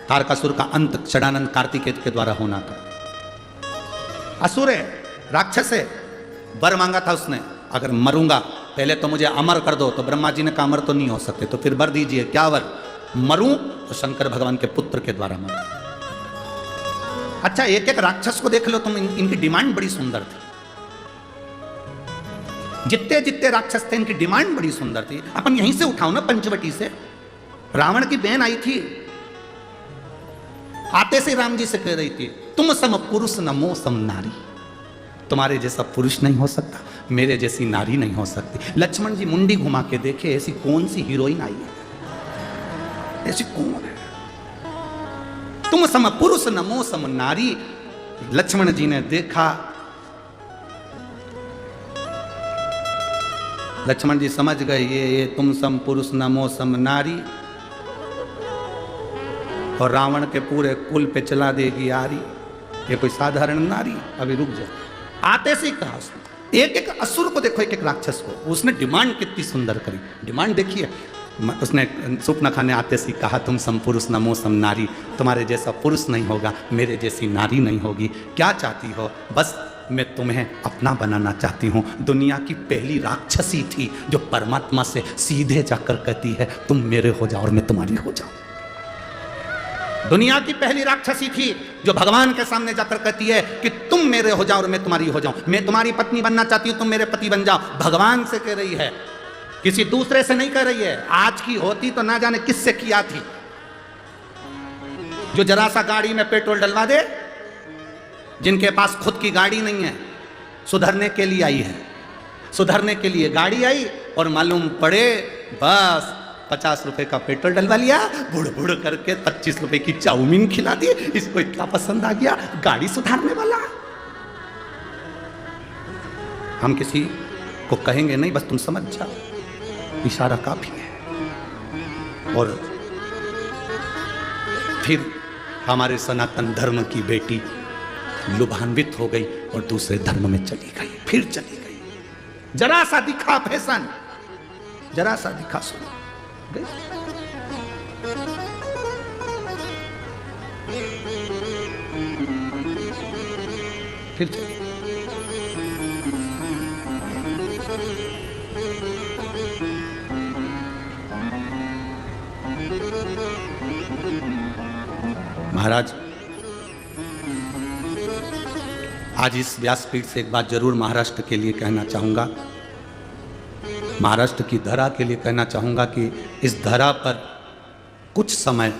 Speaker 1: तारकासुर का अंत षडानंद कार्तिकेय के द्वारा होना था। असुर है, राक्षस है, वर मांगा था उसने, अगर मरूंगा पहले तो मुझे अमर कर दो। तो ब्रह्मा जी ने कहा अमर तो नहीं हो सकते, तो फिर वर दीजिए। क्या वर? मरूं तो शंकर भगवान के पुत्र के द्वारा मरूं। अच्छा, एक एक राक्षस को देख लो तुम, इनकी डिमांड बड़ी सुंदर थी। जितने जितने राक्षस थे इनकी डिमांड बड़ी सुंदर थी। अपन यहीं से उठाओ ना, पंचवटी से। रावण की बहन आई थी, आते से राम जी से कह रही थी तुम सम पुरुष नमो सम नारी। तुम्हारे जैसा पुरुष नहीं हो सकता, मेरे जैसी नारी नहीं हो सकती। लक्ष्मण जी मुंडी घुमा के देखे, ऐसी कौन सी हीरोइन आई है, ऐसी कौन है? तुम सम पुरुष नमो सम नारी। लक्ष्मण जी ने देखा, लक्ष्मण जी समझ गए ये तुम सम पुरुष नमो सम नारी और रावण के पूरे कुल पे चला देगी आरी, ये कोई साधारण नारी। अभी रुक जाए। आते से ही कहा उसने, एक एक असुर को देखो, एक एक राक्षस को, उसने डिमांड कितनी सुंदर करी। डिमांड देखिए, उसने सुपनखा ने आते से कहा तुम सम पुरुष नमो सम नारी। तुम्हारे जैसा पुरुष नहीं होगा, मेरे जैसी नारी नहीं होगी। क्या चाहती हो? बस मैं तुम्हें अपना बनाना चाहती हूँ। दुनिया की पहली राक्षसी थी जो परमात्मा से सीधे जाकर कहती है तुम मेरे हो जाओ और मैं तुम्हारी हो जाऊं। दुनिया की पहली राक्षसी थी जो भगवान के सामने जाकर कहती है कि तुम मेरे हो जाओ और मैं तुम्हारी हो जाऊं। मैं तुम्हारी पत्नी बनना चाहती हूं, तुम मेरे पति बन जाओ। भगवान से कह रही है, किसी दूसरे से नहीं कह रही है। आज की होती तो ना जाने किससे किया थी, जो जरा सा गाड़ी में पेट्रोल डलवा दे, जिनके पास खुद की गाड़ी नहीं है, सुधरने के लिए आई है, सुधरने के लिए गाड़ी आई और मालूम पड़े बस 50 रुपए का पेट्रोल डलवा लिया, बुड़ बुड़ करके 25 रुपए की चाउमीन खिला दी। इसको इतना पसंद आ गया, गाड़ी सुधारने वाला। हम किसी को कहेंगे नहीं, बस तुम समझ जाओ, इशारा काफी है। और फिर हमारे सनातन धर्म की बेटी लुभान्वित हो गई और दूसरे धर्म में चली गई, फिर चली गई। जरा सा दिखा फैशन, जरा सा दिखा सुनो गई। फिर चली। महाराज, आज इस व्यासपीठ से एक बात जरूर महाराष्ट्र के लिए कहना चाहूँगा, महाराष्ट्र की धरा के लिए कहना चाहूँगा कि इस धरा पर कुछ समय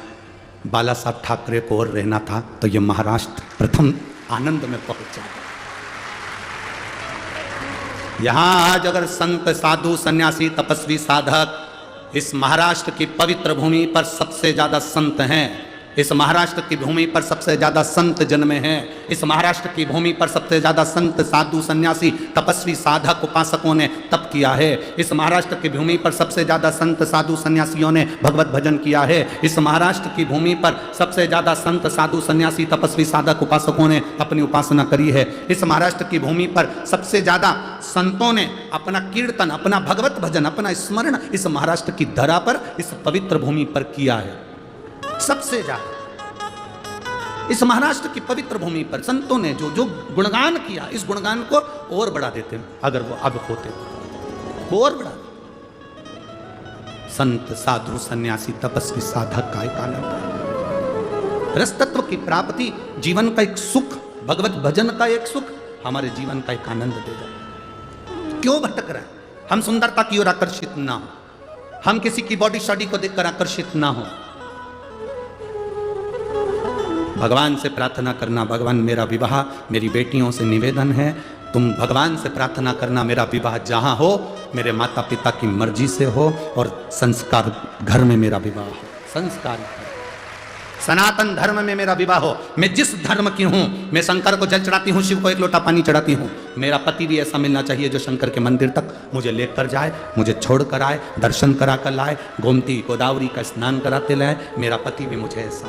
Speaker 1: बाला साहब ठाकरे को और रहना था तो ये महाराष्ट्र प्रथम आनंद में पहुँच जाएगा। यहाँ आज अगर संत साधु सन्यासी तपस्वी साधक इस महाराष्ट्र की पवित्र भूमि पर सबसे ज़्यादा संत हैं, इस महाराष्ट्र की भूमि पर सबसे ज़्यादा संत जन्मे हैं, इस महाराष्ट्र की भूमि पर सबसे ज़्यादा संत साधु सन्यासी तपस्वी साधक उपासकों ने तप किया है, इस महाराष्ट्र की भूमि पर सबसे ज़्यादा संत साधु सन्यासियों ने भगवत भजन किया है, इस महाराष्ट्र की भूमि पर सबसे ज़्यादा संत साधु सन्यासी तपस्वी साधक उपासकों ने अपनी उपासना करी है, इस महाराष्ट्र की भूमि पर सबसे ज़्यादा संतों ने अपना कीर्तन, अपना भगवत भजन, अपना स्मरण इस महाराष्ट्र की धरा पर, इस पवित्र भूमि पर किया है। सबसे ज्यादा इस महाराष्ट्र की पवित्र भूमि पर संतों ने जो जो गुणगान किया, इस गुणगान को और बढ़ा देते हैं अगर वो अब होते वो और बढ़ा देते। संत साधु सन्यासी तपस्वी साधक का एक आनंद है, रस तत्व की प्राप्ति, जीवन का एक सुख, भगवत भजन का एक सुख हमारे जीवन का एक आनंद देगा। क्यों भटक रहा है? हम सुंदरता की ओर आकर्षित ना हो, हम किसी की बॉडी शॉडी को देखकर आकर्षित ना हो, भगवान से प्रार्थना करना, भगवान मेरा विवाह, मेरी बेटियों से निवेदन है, तुम भगवान से प्रार्थना करना मेरा विवाह जहाँ हो मेरे माता पिता की मर्जी से हो और संस्कार घर में मेरा विवाह हो, संस्कार सनातन धर्म में मेरा विवाह हो। मैं जिस धर्म की हूँ, मैं शंकर को जल चढ़ाती हूँ, शिव को एक लोटा पानी चढ़ाती हूँ, मेरा पति भी ऐसा मिलना चाहिए जो शंकर के मंदिर तक मुझे लेकर जाए, मुझे छोड़ कर आए, दर्शन करा कर लाए, गोमती गोदावरी का स्नान कराते लाए, मेरा पति भी मुझे ऐसा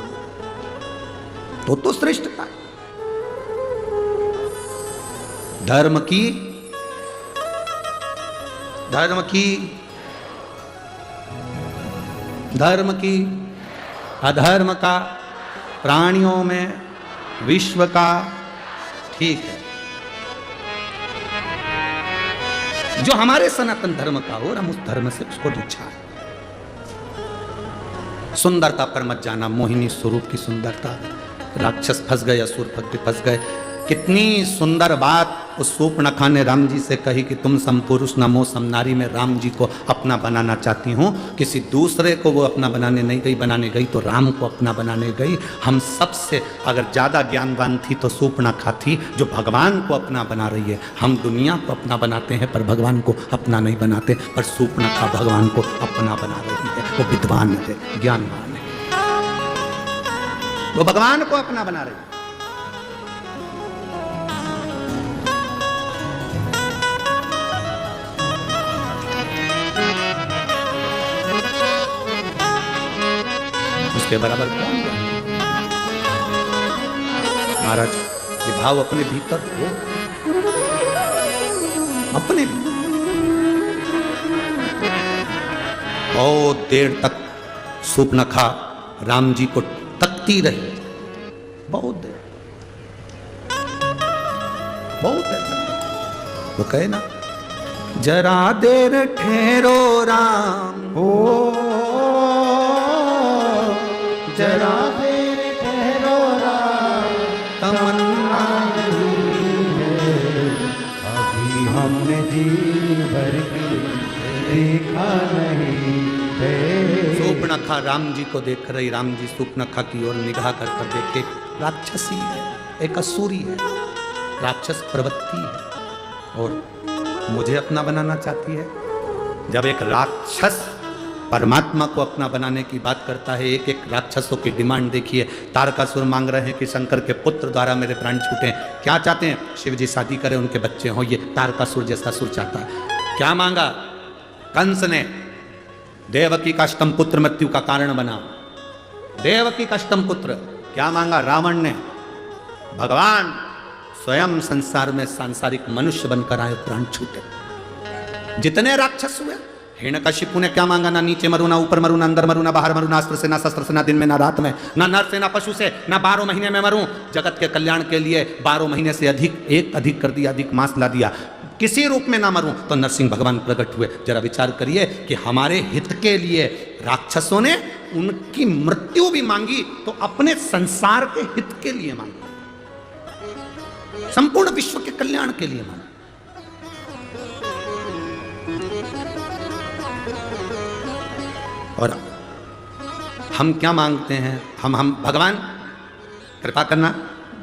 Speaker 1: तो श्रेष्ठता है। धर्म की अधर्म का, प्राणियों में, विश्व का, ठीक है, जो हमारे सनातन धर्म का हो, हम उस धर्म से उसको अच्छा है। सुंदरता पर मत जाना, मोहिनी स्वरूप की सुंदरता, राक्षस फंस गए, असुर फंस गए। कितनी सुंदर बात उस शूर्पणखा ने राम जी से कही कि तुम सम पुरुष न मोह सम नारी, में राम जी को अपना बनाना चाहती हूँ, किसी दूसरे को वो अपना बनाने नहीं गई, बनाने गई तो राम को अपना बनाने गई। हम सबसे अगर ज़्यादा ज्ञानवान थी तो शूर्पणखा थी जो भगवान को अपना बना रही है। हम दुनिया को अपना बनाते हैं पर भगवान को अपना नहीं बनाते, पर शूर्पणखा भगवान को अपना बना रही है। वो विद्वान है, ज्ञानवान है, वो भगवान को अपना बना रही है। उसके बराबर कौन है? महाराज, ये भाव अपने भीतर हो, अपने बहुत देर तक शूर्पणखा राम जी को तकती रही, बहुत देर तक। वो कहे ना, जरा देर ठहरो राम, हो जरा देर ठहरो राम, तमन्ना नहीं है अभी हमने जी भर के देखा नहीं है। शूर्पणखा राम जी को देख रही, राम जी शूर्पणखा की ओर निगाह कर देखे, राक्षसी है, एक असुरी है, राक्षस प्रवृत्ति है और मुझे अपना बनाना चाहती है। जब एक राक्षस परमात्मा को अपना बनाने की बात करता है, एक एक राक्षसों की डिमांड देखिए। तारकासुर मांग रहे हैं कि शंकर के पुत्र द्वारा मेरे प्राण छूटे। क्या चाहते हैं? शिव जी शादी करें, उनके बच्चे हों। ये तारकासुर जैसा असुर चाहता है। क्या मांगा? कंस ने देवकी का अष्टम पुत्र मृत्यु का कारण बना, देवकी का अष्टम पुत्र। क्या मांगा? रावण ने भगवान स्वयं संसार में सांसारिक मनुष्य बनकर आए, प्राण छूटे। जितने राक्षस हुए, हिरण्यकशिपु ने क्या मांगा? ना नीचे मरू, ना ऊपर मरू, ना अंदर मरू, ना बाहर मरू, ना अस्त्र से, ना शस्त्र से, ना दिन में, ना रात में, ना नर से, ना पशु से, ना 12 महीने में मरूं। जगत के कल्याण के लिए 12 महीने से अधिक कर दिया, अधिक मास ला दिया। किसी रूप में ना मरूं तो नरसिंह भगवान प्रकट हुए। जरा विचार करिए कि हमारे हित के लिए राक्षसों ने उनकी मृत्यु भी मांगी तो अपने संसार के हित के लिए मांगी, संपूर्ण विश्व के कल्याण के लिए मांगी। और हम क्या मांगते हैं? हम भगवान कृपा करना,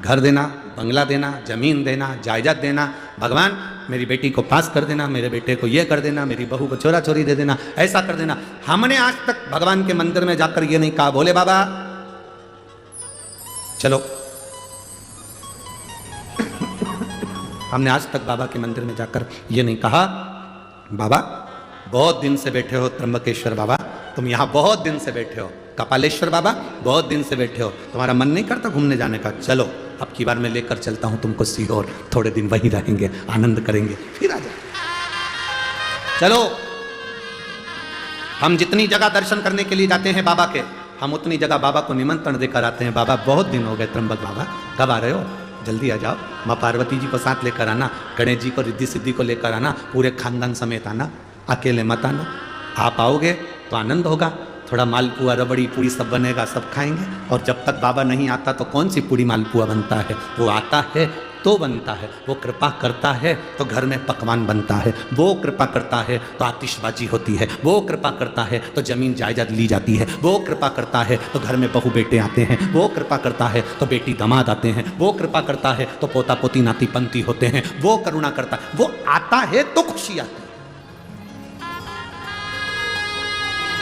Speaker 1: घर देना, बंगला देना, जमीन देना, जायदाद देना, भगवान मेरी बेटी को पास कर देना, मेरे बेटे को ये कर देना, मेरी बहू को चोरा चोरी दे देना, ऐसा कर देना। हमने आज तक भगवान के मंदिर में जाकर ये नहीं कहा भोले बाबा चलो। हमने आज तक बाबा के मंदिर में जाकर ये नहीं कहा बाबा बहुत दिन से बैठे हो, त्र्यंबकेश्वर बाबा तुम यहाँ बहुत दिन से बैठे हो, कपालेश्वर बाबा बहुत दिन से बैठे हो, तुम्हारा मन नहीं करता घूमने जाने का? चलो अब की बार मैं लेकर चलता हूँ तुमको सीहोर, थोड़े दिन वहीं रहेंगे, आनंद करेंगे, फिर आ जाए। चलो हम जितनी जगह दर्शन करने के लिए जाते हैं बाबा के, हम उतनी जगह बाबा को निमंत्रण देकर आते हैं। बाबा बहुत दिन हो गए, त्र्यंबक बाबा कब आ रहे हो? जल्दी आ जाओ। माँ पार्वती जी को साथ लेकर आना, गणेश जी को, रिद्धि सिद्धि को लेकर आना, पूरे खानदान समेत आना, अकेले मत आना। आप आओगे तो आनंद होगा, थोड़ा मालपुआ रबड़ी पूरी सब बनेगा, सब खाएंगे। और जब तक बाबा नहीं आता तो कौन सी पूरी मालपुआ बनता है? वो आता है तो बनता है, वो कृपा करता है तो घर में पकवान बनता है, वो कृपा करता है तो आतिशबाजी होती है, वो कृपा करता है तो जमीन जायदाद ली जाती है, वो कृपा करता है तो घर में बहू बेटे आते हैं, वो कृपा करता है तो बेटी दामाद आते हैं, वो कृपा करता है तो पोता पोती नाती पंती होते हैं, वो करुणा करता है, वो आता है तो खुशी आती है।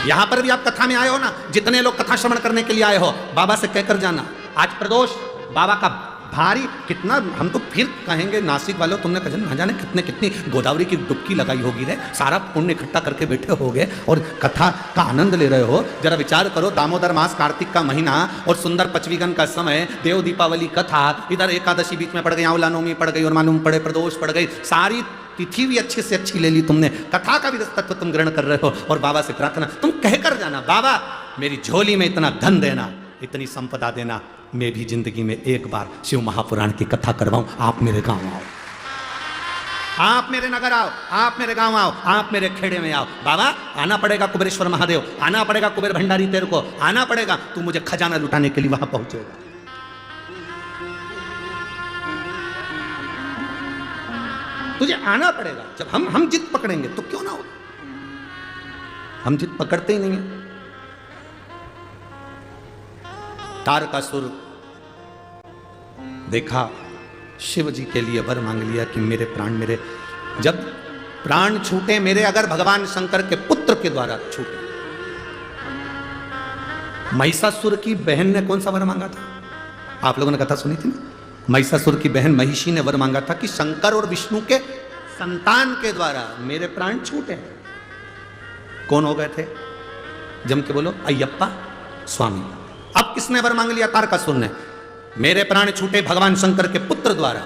Speaker 1: यहां पर भी आप कथा में आए हो ना, जितने लोग कथा श्रवण करने के लिए आए हो, बाबा से कहकर जाना आज प्रदोष बाबा का भारी कितना, हम तो फिर कहेंगे नासिक वालों तुमने कजन ना जाने कितनी गोदावरी की डुबकी लगाई होगी रे, सारा पुण्य इकट्ठा करके बैठे होगे और कथा का आनंद ले रहे हो। जरा विचार करो, दामोदर मास, कार्तिक का महीना और सुंदर पचवीगन का समय, देव दीपावली कथा, इधर एकादशी बीच में पड़ गई, आंवला नवमी पड़ गई और मालूम पड़े प्रदोष पड़ गई, सारी तिथि भी अच्छे से अच्छी ले ली तुमने, कथा का भी तत्व तुम ग्रहण कर रहे हो। और बाबा से प्रार्थना तुम कहकर जाना, बाबा मेरी झोली में इतना धन देना, इतनी संपदा देना, मैं भी जिंदगी में एक बार शिव महापुराण की कथा करवाऊं, आप मेरे गांव आओ, आप मेरे नगर आओ, आप मेरे गांव आओ, आप मेरे खेड़े में आओ। बाबा आना पड़ेगा कुबेरेश्वर महादेव, आना पड़ेगा कुबेर भंडारी तेरे को, आना पड़ेगा, तू मुझे खजाना लुटाने के लिए वहां पहुंचेगा। तुझे आना पड़ेगा। जब हम जिद पकड़ेंगे तो क्यों ना हो, हम जिद पकड़ते ही नहीं है। तारकासुर देखा, शिव जी के लिए वर मांग लिया कि मेरे प्राण, मेरे जब प्राण छूटे मेरे, अगर भगवान शंकर के पुत्र के द्वारा छूटे। महिषासुर की बहन ने कौन सा वर मांगा था? आप लोगों ने कथा सुनी थी ना, महिषासुर की बहन महिषी ने वर मांगा था कि शंकर और विष्णु के संतान के द्वारा मेरे प्राण छूटे। कौन हो गए थे? जम के बोलो, अय्यप्पा स्वामी। अब किसने वर मांग लिया? तारकासुर ने। मेरे प्राण छूटे भगवान शंकर के पुत्र द्वारा।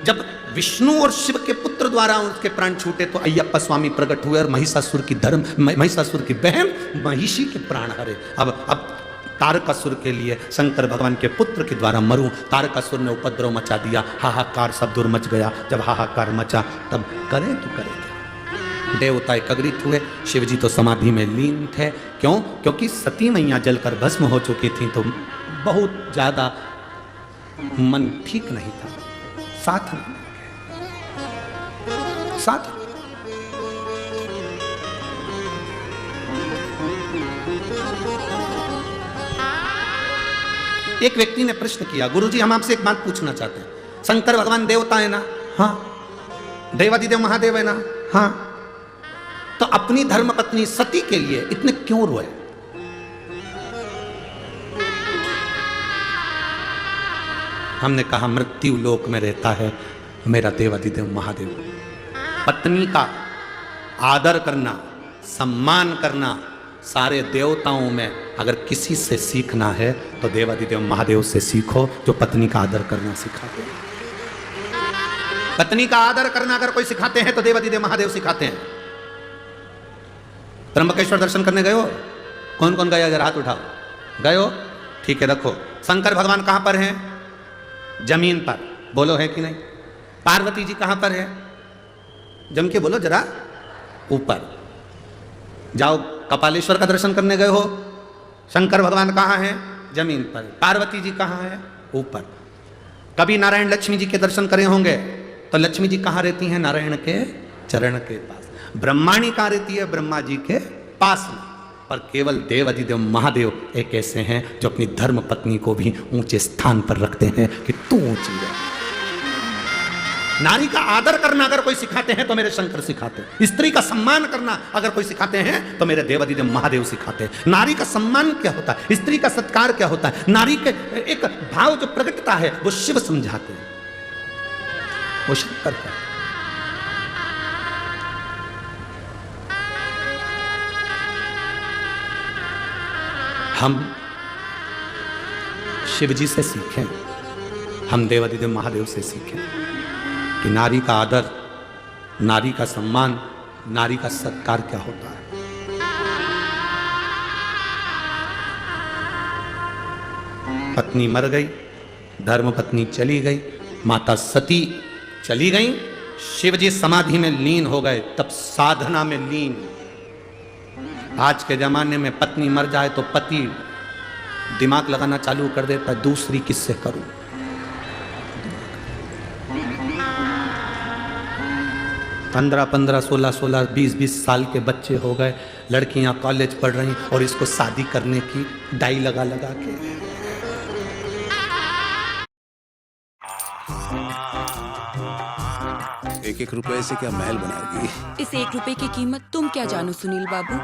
Speaker 1: जब विष्णु और शिव के पुत्र द्वारा उसके प्राण छूटे तो अय्यप्पा स्वामी प्रकट हुए और महिषासुर की बहन महिषी के प्राण हरे। अब तारकासुर के लिए शंकर भगवान के पुत्र के द्वारा मरूं। तारकासुर ने उपद्रव मचा दिया, हाहाकार सब दूर मच गया। जब हाहाकार मचा तब करे तो करे क्या? देवता एकत्रित हुए, शिव जी तो समाधि में लीन थे। क्यों? क्योंकि सती मैया जलकर भस्म हो चुकी थी, तो बहुत ज्यादा मन ठीक नहीं था। साथ एक व्यक्ति ने प्रश्न किया, गुरुजी हम आपसे एक बात पूछना चाहते हैं। शंकर भगवान देवता है ना? हाँ। देवादिदेव महादेव है ना? हाँ। तो अपनी धर्मपत्नी सती के लिए इतने क्यों रोए? हमने कहा मृत्यु लोक में रहता है मेरा देवादिदेव महादेव। पत्नी का आदर करना, सम्मान करना, सारे देवताओं में अगर किसी से सीखना है तो देवादिदेव महादेव से सीखो, जो पत्नी का आदर करना सिखाते हैं। पत्नी का आदर करना अगर कोई सिखाते हैं तो देवादिदेव महादेव सिखाते हैं। त्र्यंबकेश्वर दर्शन करने गए हो? कौन कौन गया? जरा हाथ उठाओ। गए हो? ठीक है, रखो। शंकर भगवान कहां पर हैं? जमीन पर। बोलो है कि नहीं? पार्वती जी कहां पर है? जम के बोलो जरा, ऊपर। जाओ, कपालेश्वर का दर्शन करने गए हो शंकर भगवान कहाँ हैं? जमीन पर। पार्वती जी कहाँ है? ऊपर। कभी नारायण लक्ष्मी जी के दर्शन करे होंगे तो लक्ष्मी जी कहाँ रहती हैं? नारायण के चरण के पास। ब्रह्माणी कहाँ रहती है? ब्रह्मा जी के पास में। पर केवल देव अधिदेव महादेव एक ऐसे हैं जो अपनी धर्म पत्नी को भी ऊंचे स्थान पर रखते हैं कि तू ऊंची है। नारी का आदर करना अगर कोई सिखाते हैं तो मेरे शंकर सिखाते हैं। स्त्री का सम्मान करना अगर कोई सिखाते हैं तो मेरे देवादिदेव महादेव सिखाते हैं। नारी का सम्मान क्या होता है, स्त्री का सत्कार क्या होता है, नारी के एक भाव जो प्रकटता है वो शिव समझाते हैं, वो शंकर का। हम शिव जी से सीखें, हम देवादिदेव महादेव से सीखें कि नारी का आदर, नारी का सम्मान, नारी का सत्कार क्या होता है। पत्नी मर गई, धर्म पत्नी चली गई, माता सती चली गई, शिवजी समाधि में लीन हो गए, तब साधना में लीन। आज के जमाने में पत्नी मर जाए तो पति दिमाग लगाना चालू कर देता है, दूसरी किससे करूं। 15-15, 16-16, 20-20 साल के बच्चे हो गए, लड़कियां कॉलेज पढ़ रही और इसको शादी करने की डाई लगा लगा के।
Speaker 5: एक रुपए से क्या महल बनाओगी?
Speaker 6: इस 1 रुपए की कीमत तुम क्या जानो सुनील बाबू।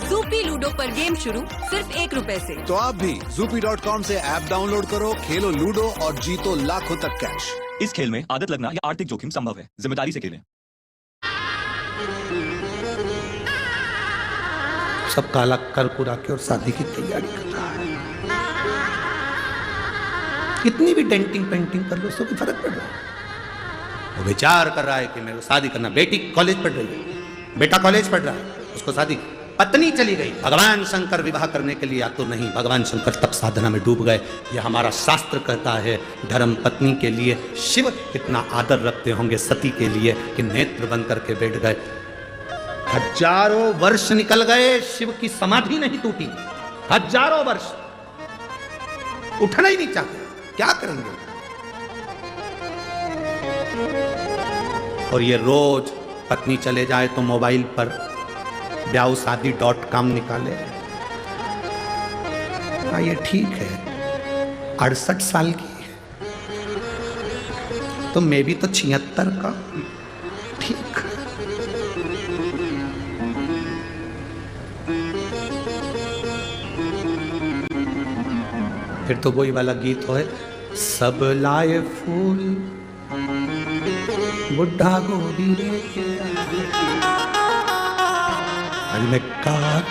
Speaker 6: ज़ूपी लूडो पर गेम शुरू सिर्फ 1 रुपए से।
Speaker 5: तो आप भी zoopy.com से ऐप डाउनलोड करो, खेलो लूडो और जीतो लाखों तक कैश।
Speaker 7: इस खेल में आदत लगना या आर्थिक जोखिम संभव है, जिम्मेदारी से खेलें।
Speaker 1: सब काला कर कुरा के और शादी की तैयारी कर रहा है। कितनी भी डेंटिंग पेंटिंग कर लो, उससे कोई फर्क पड़ रहा है। वो विचार कर रहा है कि मेरे को शादी करना। बेटी कॉलेज पढ़ रही है, बेटा कॉलेज पढ़ रहा है, उसको शादी। पत्नी चली गई, भगवान शंकर विवाह करने के लिए आतुर नहीं, भगवान शंकर तप साधना में डूब गए। यह हमारा शास्त्र कहता है। धर्म पत्नी के लिए शिव कितना आदर रखते होंगे सती के लिए कि नेत्र बंद करके बैठ गए। हजारों वर्ष निकल गए, शिव की समाधि नहीं टूटी। हजारों वर्ष उठना ही नहीं चाहते, क्या करेंगे। और ये रोज पत्नी चले जाए तो मोबाइल पर ब्याहशादी.com निकाले। हाँ ये ठीक है, 68 साल की है तो मैं भी तो 76 का। ठीक। फिर तो वही वाला गीत हो है, सब लाए फूल बुढ़ा गोदी लेके आज मैं काक।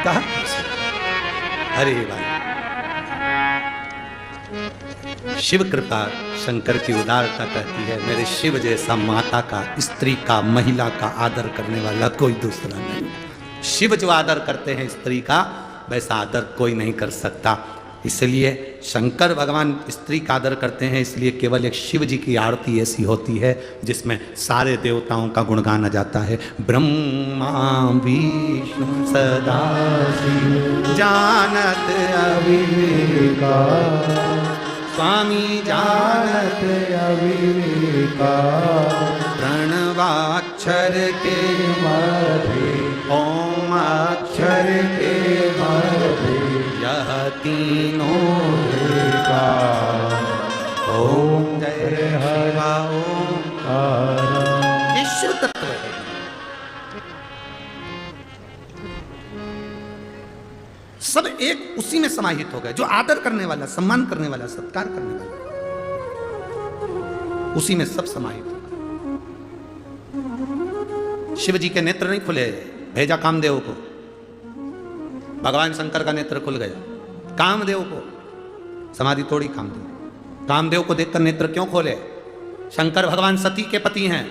Speaker 1: कहा? अरे भाई, शिव कृपा शंकर की उदारता कहती है, मेरे शिव जैसा माता का, स्त्री का, महिला का आदर करने वाला कोई दूसरा नहीं। शिव जो आदर करते हैं स्त्री का, वैसा आदर कोई नहीं कर सकता। इसलिए शंकर भगवान स्त्री का आदर करते हैं, इसलिए केवल एक शिव जी की आरती ऐसी होती है जिसमें सारे देवताओं का गुणगान आ जाता है। ब्रह्मा विष्णु सदा शिव जानत अविवेका, स्वामी जानत अविवेका, प्रणवाक्षर के मध्य ओम अक्षर के मध्य यह तीनों का ओम जय हरा ओम ईश्वर तत्व है। सब एक उसी में समाहित हो गए। जो आदर करने वाला, सम्मान करने वाला, सत्कार करने वाला, उसी में सब समाहित हो गए। शिव जी के नेत्र नहीं खुले, भेजा कामदेव को। भगवान शंकर का नेत्र खुल गया। कामदेव को समाधि तोड़ी। कामदेव को देखकर नेत्र क्यों खोले? शंकर भगवान सती के पति हैं,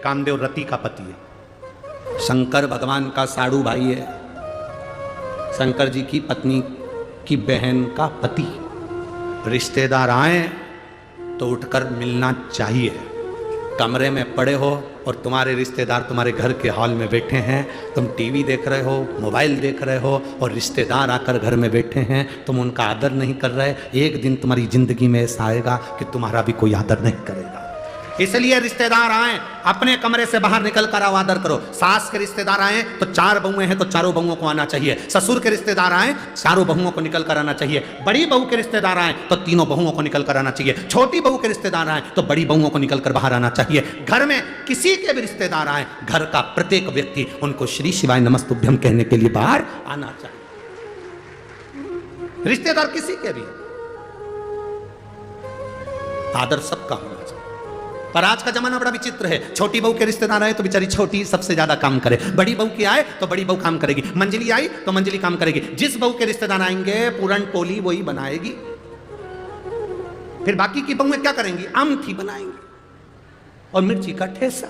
Speaker 1: कामदेव रति का पति है। शंकर भगवान का साड़ू भाई है, शंकर जी की पत्नी की बहन का पति। रिश्तेदार आए तो उठकर मिलना चाहिए। कमरे में पड़े हो और तुम्हारे रिश्तेदार तुम्हारे घर के हॉल में बैठे हैं, तुम टीवी देख रहे हो, मोबाइल देख रहे हो और रिश्तेदार आकर घर में बैठे हैं, तुम उनका आदर नहीं कर रहे, एक दिन तुम्हारी जिंदगी में ऐसा आएगा कि तुम्हारा भी कोई आदर नहीं करेगा। इसलिए रिश्तेदार आए अपने कमरे से बाहर निकल कर आओ, आदर करो। सास के रिश्तेदार आए तो 4 बहुएं हैं तो चारों बहुओं को आना चाहिए। ससुर के रिश्तेदार आए चारों बहुओं को निकल कर आना चाहिए। बड़ी बहू के रिश्तेदार आए तो तीनों बहुओं को निकल कर आना चाहिए। छोटी बहू के रिश्तेदार आए तो बड़ी बहुओं को निकल कर बाहर आना चाहिए। घर में किसी के भी रिश्तेदार आए, घर का प्रत्येक व्यक्ति उनको श्री शिवाय नमस्तुभ्यम कहने के लिए बाहर आना चाहिए। रिश्तेदार किसी के भी, आदर सबका होना चाहिए। पर आज का जमाना बड़ा विचित्र है। छोटी बहू के रिश्तेदार आए तो बेचारी छोटी सबसे ज्यादा काम करे, बड़ी बहू की आए तो बड़ी बहू काम करेगी, मंजली आई तो मंजली काम करेगी। जिस बहू के रिश्तेदार आएंगे पूरन पोली वही बनाएगी। फिर बाकी की बहुएं क्या करेंगी? आमथी बनाएंगी और मिर्ची का ठेसा।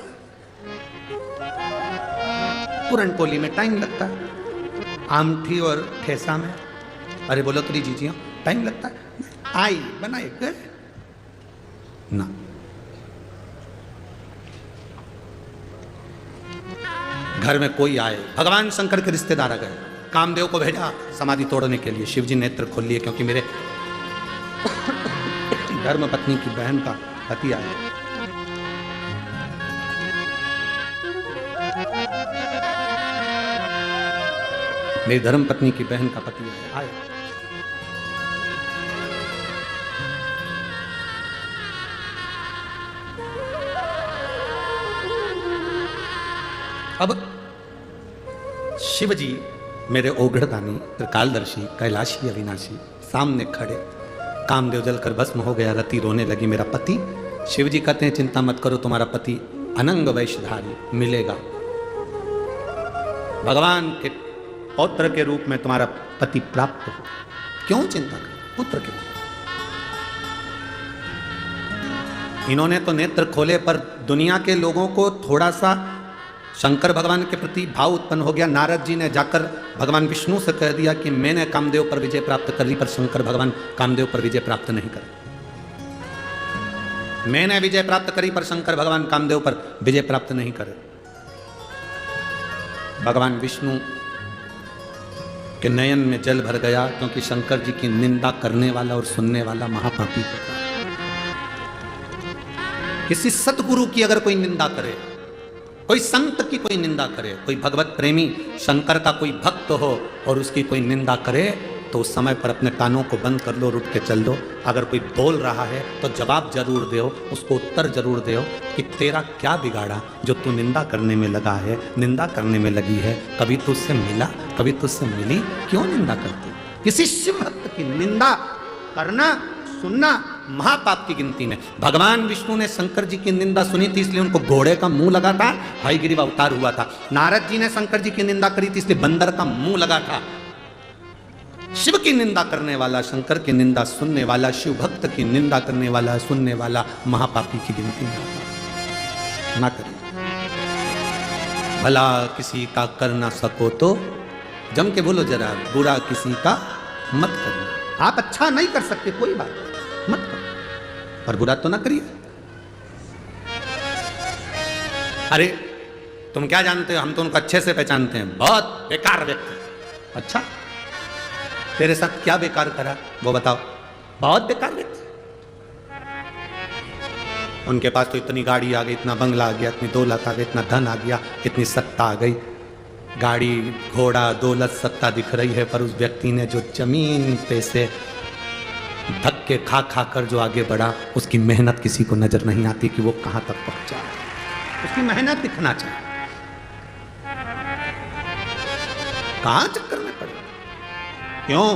Speaker 1: पूरन पोली में टाइम लगता है, आमथी और ठेसा में अरे बोलो तेरी जीजियों टाइम लगता है। आई बनाए गए ना। घर में कोई आए, भगवान शंकर के रिश्तेदार आ गए, कामदेव को भेजा समाधि तोड़ने के लिए। शिव जी नेत्र खोल लिए क्योंकि मेरे धर्म पत्नी की बहन का पति आया। मेरी धर्म पत्नी की बहन का पति आया। अब शिव जी मेरे ओघड़दानी, त्रिकालदर्शी, कैलाशी, अविनाशी सामने खड़े। कामदेव जलकर भस्म हो गया, रति रोने लगी मेरा पति। शिव जी कहते हैं चिंता मत करो, तुम्हारा पति अनंग वैशधारी मिलेगा। भगवान के पौत्र के रूप में तुम्हारा पति प्राप्त हो। क्यों चिंता करो, पुत्र के रूप। इन्होंने तो नेत्र खोले पर दुनिया के लोगों को थोड़ा सा शंकर भगवान के प्रति भाव उत्पन्न हो गया। नारद जी ने जाकर भगवान विष्णु से कह दिया कि मैंने कामदेव पर विजय प्राप्त कर ली, पर शंकर भगवान कामदेव पर विजय प्राप्त नहीं करे। मैंने विजय प्राप्त करी पर शंकर भगवान कामदेव पर विजय प्राप्त नहीं करे। भगवान विष्णु के नयन में जल भर गया क्योंकि शंकर जी की निंदा करने वाला और सुनने वाला महापापी होता। किसी सतगुरु की अगर कोई निंदा करे, कोई संत की कोई निंदा करे, कोई भगवत प्रेमी शंकर का कोई भक्त हो और उसकी कोई निंदा करे तो उस समय पर अपने कानों को बंद कर लो, रुक के चल दो। अगर कोई बोल रहा है तो जवाब जरूर दो, उसको उत्तर जरूर दो कि तेरा क्या बिगाड़ा जो तू निंदा करने में लगा है, निंदा करने में लगी है। कभी तू उससे मिला, कभी तू उससे मिली, क्यों निंदा करती? किसी शिव भक्त की निंदा करना, सुनना महापाप की गिनती में। भगवान विष्णु ने शंकर जी की निंदा सुनी थी इसलिए उनको घोड़े का मुंह लगा था, हयग्रीव अवतार हुआ था। नारद जी ने शंकर जी की निंदा करी थी इसलिए बंदर का मुंह लगा था। शिव की निंदा करने वाला, शंकर की निंदा सुनने वाला, शिव भक्त की निंदा करने वाला, सुनने वाला महापापी की गिनती में ना करिए। भला किसी का कर ना सको तो जम के बोलो जरा, बुरा किसी का मत करना। आप अच्छा नहीं कर सकते कोई बात मत करो, पर बुरा तो ना करिए। अरे तुम क्या जानते हो, हम तो उनको अच्छे से पहचानते हैं, बहुत बेकार व्यक्ति। अच्छा तेरे साथ क्या बेकार करा वो बताओ? बहुत बेकार व्यक्ति। उनके पास तो इतनी गाड़ी आ गई, इतना बंगला आ गया, इतनी दौलत आ गई, इतना धन आ गया, इतनी सत्ता आ गई। गाड़ी घोड़ा दौलत सत्ता दिख रही है, पर उस व्यक्ति ने जो जमीन पे से धक्के खा खा कर जो आगे बढ़ा, उसकी मेहनत किसी को नजर नहीं आती कि वो कहां तक पहुंचा। उसकी मेहनत दिखना चाहिए। कहां चक्कर में पड़े? क्यों?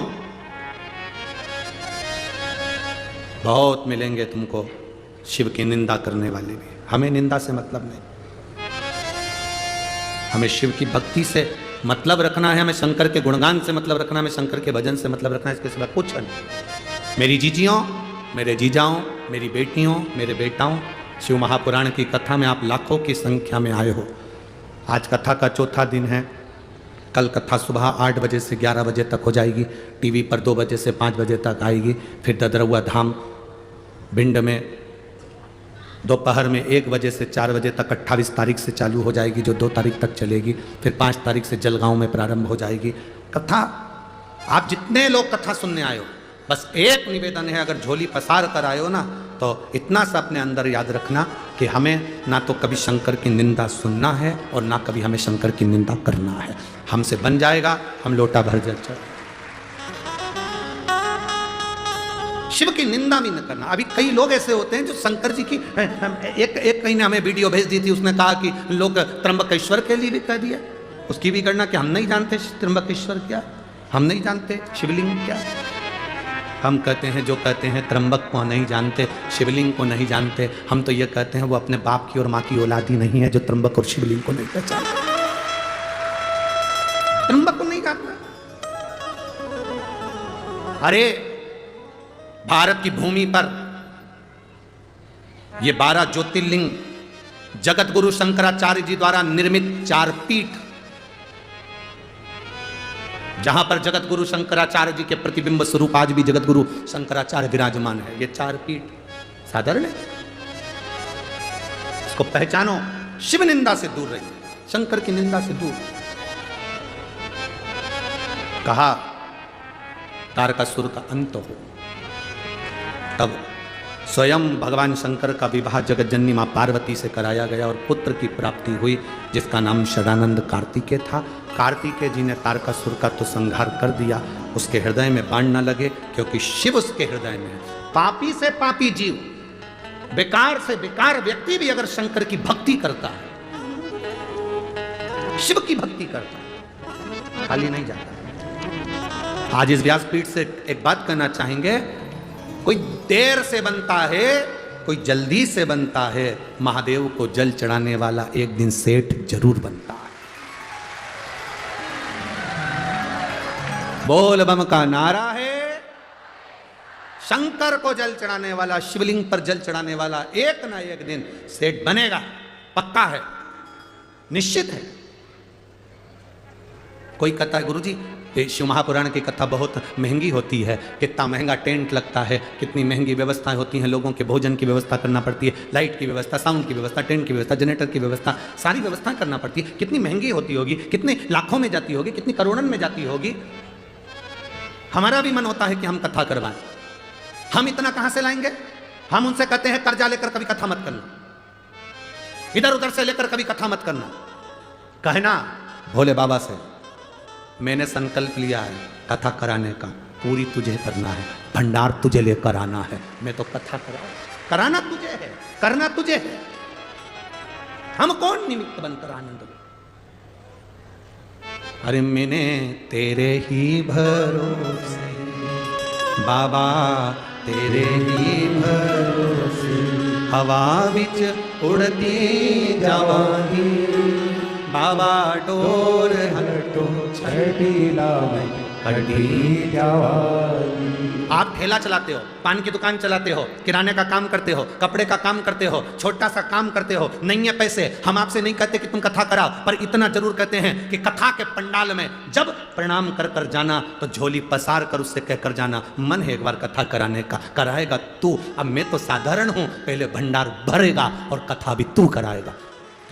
Speaker 1: बहुत मिलेंगे तुमको शिव की निंदा करने वाले भी। हमें निंदा से मतलब नहीं, हमें शिव की भक्ति से मतलब रखना है, हमें शंकर के गुणगान से मतलब रखना है, हमें शंकर के भजन से मतलब रखना है, इसके सिवा कुछ नहीं। मेरी जीजियों, मेरे जीजाओं, मेरी बेटियों, मेरे बेटाओं, शिव महापुराण की कथा में आप लाखों की संख्या में आए हो। आज कथा का चौथा दिन है। कल कथा सुबह 8 बजे से 11 बजे तक हो जाएगी, टीवी पर 2 बजे से 5 बजे तक आएगी। फिर ददरौआ धाम भिंड में दोपहर में 1 बजे से 4 बजे तक 28 तारीख से चालू हो जाएगी, जो 2 तारीख तक चलेगी। फिर 5 तारीख से जलगांव में प्रारंभ हो जाएगी कथा। आप जितने लोग कथा सुनने आए हो, बस एक निवेदन है, अगर झोली पसार कर आए हो ना, तो इतना सा अपने अंदर याद रखना कि हमें ना तो कभी शंकर की निंदा सुनना है और ना कभी हमें शंकर की निंदा करना है। हमसे बन जाएगा, हम लोटा भर जल चढ़। शिव की निंदा भी न करना। अभी कई लोग ऐसे होते हैं जो शंकर जी की एक कहीं ने हमें वीडियो भेज दी थी, उसने कहा कि लोग त्र्यंबकेश्वर के लिए भी कह दिया, उसकी भी करना कि हम नहीं जानते त्र्यंबकेश्वर क्या, हम नहीं जानते शिवलिंग क्या। हम कहते हैं, जो कहते हैं त्र्यंबक को नहीं जानते, शिवलिंग को नहीं जानते, हम तो ये कहते हैं वो अपने बाप की और माँ की औलाद ही नहीं है जो त्र्यंबक और शिवलिंग को नहीं पहचानते। त्र्यंबक को नहीं जानता। अरे भारत की भूमि पर ये 12 ज्योतिर्लिंग जगत गुरु शंकराचार्य जी द्वारा निर्मित 4 पीठ, जहां पर जगत गुरु शंकराचार्य जी के प्रतिबिंब स्वरूप आज भी जगत गुरु शंकराचार्य विराजमान है। ये 4 पीठ साधारण है, इसको पहचानो। शिव निंदा से दूर रहिए, शंकर की निंदा से दूर। कहा तारकासुर का अंत हो, तब स्वयं भगवान शंकर का विवाह जगतजननी मां पार्वती से कराया गया और पुत्र की प्राप्ति हुई, जिसका नाम षडानंद कार्तिकेय था। कार्तिकेय जी ने तारकासुर का तो संहार कर दिया, उसके हृदय में बाण न लगे, क्योंकि शिव उसके हृदय में है। पापी से पापी जीव, बेकार से बेकार व्यक्ति भी अगर शंकर की भक्ति करता है, शिव की भक्ति करता है, खाली नहीं जाता। आज इस व्यासपीठ से एक बात कहना चाहेंगे, कोई देर से बनता है, कोई जल्दी से बनता है, महादेव को जल चढ़ाने वाला एक दिन सेठ जरूर बनता है। बोल बम का नारा है, शंकर को जल चढ़ाने वाला, शिवलिंग पर जल चढ़ाने वाला एक ना एक दिन सेठ बनेगा, पक्का है, निश्चित है। कोई कहता है गुरुजी शिव महापुराण की कथा बहुत महंगी होती है, कितना महंगा टेंट लगता है, कितनी महंगी व्यवस्थाएं होती हैं, लोगों के भोजन की व्यवस्था करना पड़ती है, लाइट की व्यवस्था, साउंड की व्यवस्था, टेंट की व्यवस्था, जनरेटर की व्यवस्था, सारी व्यवस्थाएं करना पड़ती है, कितनी महंगी होती होगी, कितने लाखों में जाती होगी, कितनी करोड़ों में जाती होगी। हमारा भी मन होता है कि हम कथा करवाएं, हम इतना कहां से लाएंगे। हम उनसे कहते हैं कर्जा लेकर कभी कथा मत करना, इधर उधर से लेकर कभी कथा मत करना। कहना भोले बाबा से मैंने संकल्प लिया है कथा कराने का, पूरी तुझे करना है, भंडार तुझे लेकर आना है, मैं तो कथा कराना तुझे है, करना तुझे है, हम कौन निमित्त बनकर आनंद लो। अरे मैंने तेरे ही भरोसे बाबा, तेरे ही भरोसे हवा बिच उड़ती जवानी, बाबा डोर हटो छड़ीला में खड़ी जवानी। आप ठेला चलाते हो, पान की दुकान चलाते हो, किराने का काम करते हो, कपड़े का काम करते हो, छोटा सा काम करते हो, नहीं है पैसे, हम आपसे नहीं कहते कि तुम कथा कराओ, पर इतना जरूर कहते हैं कि कथा के पंडाल में जब प्रणाम कर कर जाना तो झोली पसार कर उससे कहकर जाना, मन है एक बार कथा कराने का, कराएगा तू। अब मैं तो साधारण हूं, पहले भंडार भरेगा और कथा भी तू कराएगा।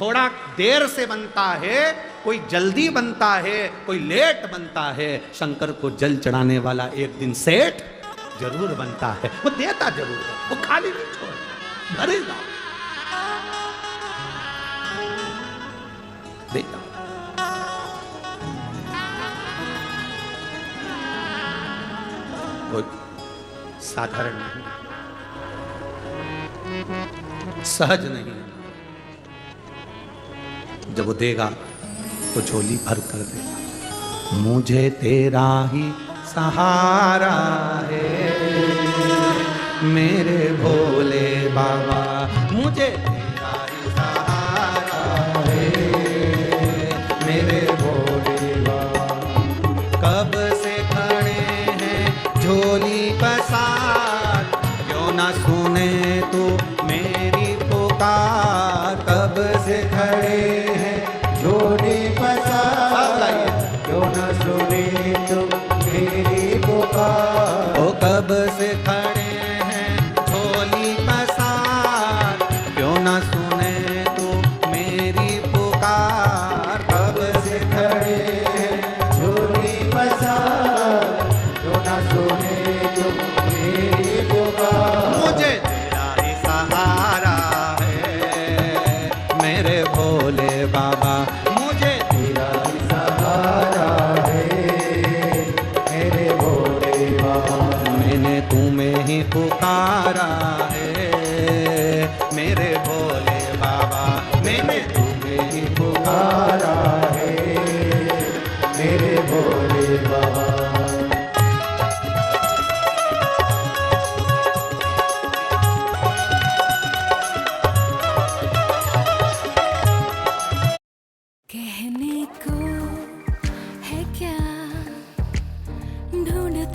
Speaker 1: थोड़ा देर से बनता है, कोई जल्दी बनता है, कोई लेट बनता है, शंकर को जल चढ़ाने वाला एक दिन सेठ जरूर बनता है। वो देता जरूर है, वो खाली नहीं छोड़, भरेगा, देता। कोई साधारण नहीं, सहज नहीं है। जब वो देगा तो झोली भर कर देगा। मुझे तेरा ही सहारा है मेरे भोले बाबा, मुझे तेरा ही सहारा है मेरे भोले बाबा। कब से खड़े हैं झोली पसार, क्यों ना सुने तू मेरी पुकार। कब से खड़े हैं झोली पसार, क्यों ना सुने तू मेरी पुकार। ओ कब से खड़े हैं झोली पसार, क्यों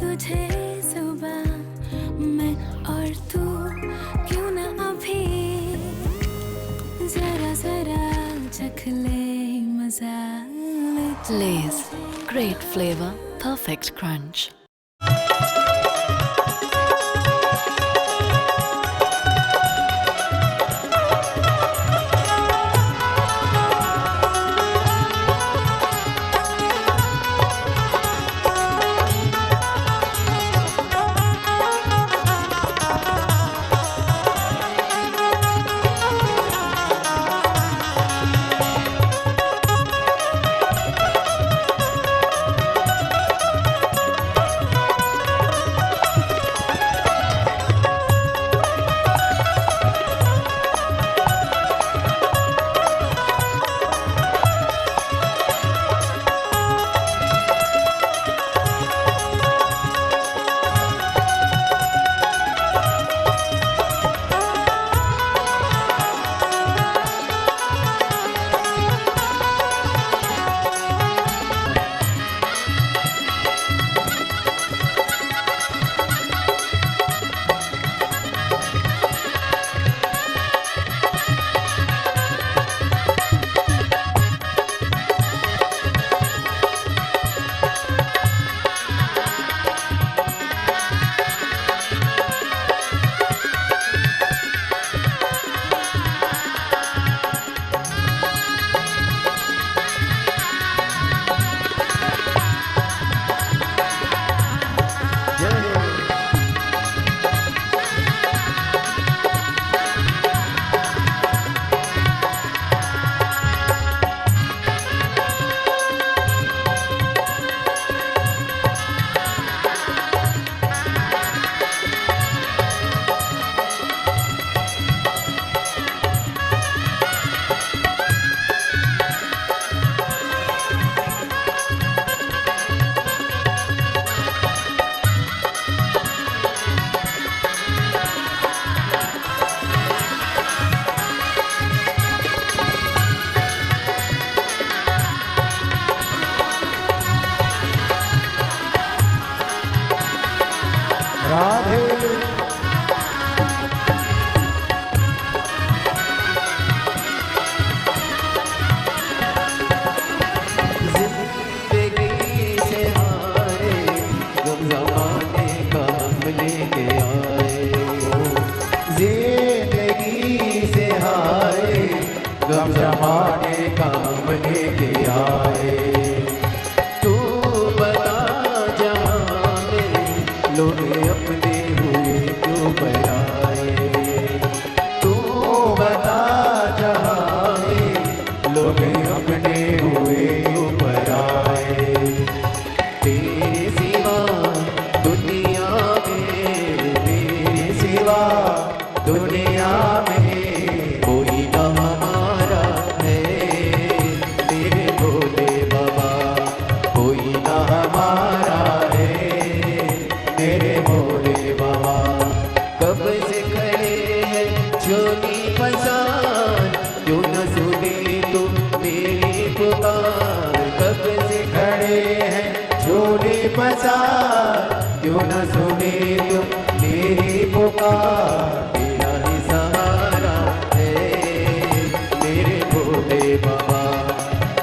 Speaker 8: तुझे सुबह मैं और तू क्यों ना अभी जरा जरा चख ले मजा
Speaker 9: Lay's great flavor, perfect crunch.
Speaker 10: गम जमाने काम लेके आए। तू बता जहाँ में लोग अपने हुए क्यों बनाए। तू बता जहाँ में लोग अपने हुए क्यों बनाए। तेरे सिवा दुनिया में, तेरे सिवा दुनिया में कोई ना हमारा है। तेरे भोले बाबा कोई ना हमारा है। तेरे भोले बाबा कब से खड़े हैं झोली पसार, क्यों न सुने तुम मेरी पुकार। कब से खड़े हैं झोली पसार, क्यों न सुने तुम मेरी पुकार। तेरा ही सहारा है मेरे भोले बाबा,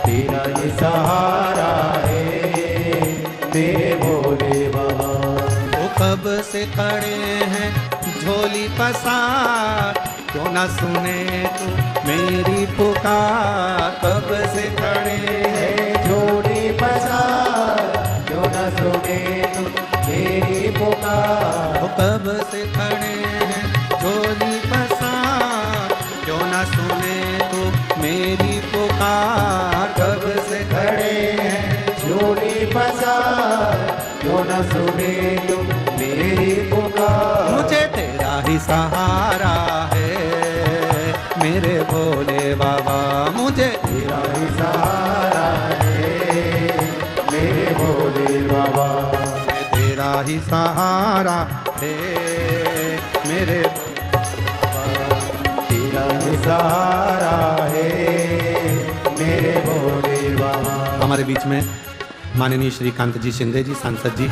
Speaker 10: तेरा ही सहारा है मेरे भोले बाबा।
Speaker 1: वो कब से खड़े हैं झोली पसार, क्यों न सुने तू मेरी पुकार। कब से खड़े हैं
Speaker 10: झोली पसार, क्यों न सुने तू मेरी पुकार।
Speaker 1: वो कब से खड़े हैं झोली पसार, क्यों न सुने तू मेरी पुकार।
Speaker 10: कब से खड़े हैं झोली पसार, क्यों न सुने तुम मेरी पुकार।
Speaker 1: मुझे तेरा ही सहारा है मेरे भोले बाबा, मुझे
Speaker 10: तेरा ही सहारा है मेरे भोले बाबा।
Speaker 1: तेरा ही सहारा है मेरे
Speaker 10: तेरा ही सहारा है मेरे भोले बाबा।
Speaker 1: हमारे बीच में माननीय श्री कांत जी शिंदे जी सांसद जी,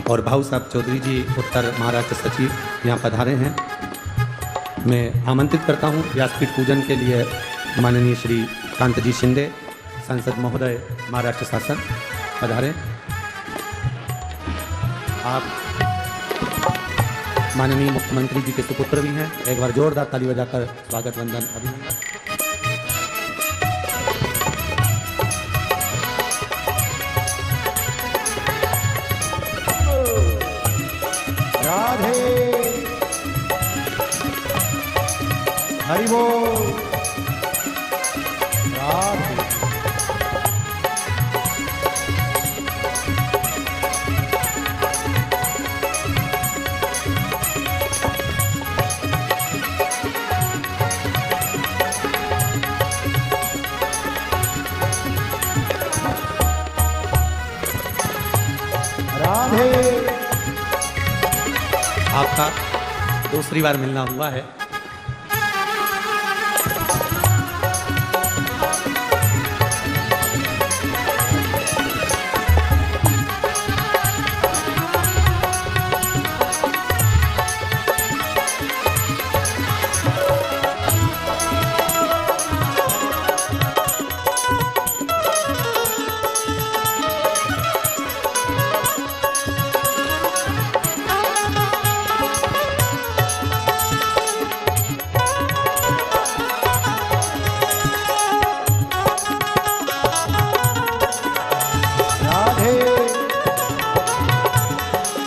Speaker 1: और भाऊ साहब चौधरी जी उत्तर महाराष्ट्र सचिव यहाँ पधारे हैं। मैं आमंत्रित करता हूँ व्यासपीठ पूजन के लिए माननीय श्री कांतजी शिंदे सांसद महोदय महाराष्ट्र शासन पधारे। आप माननीय मुख्यमंत्री जी के सुपुत्र भी हैं। एक बार जोरदार ताली बजाकर स्वागत वंदन अभिनंदन।
Speaker 10: राधे हरि बोल राधे। राधे
Speaker 1: आपका दूसरी बार मिलना हुआ है।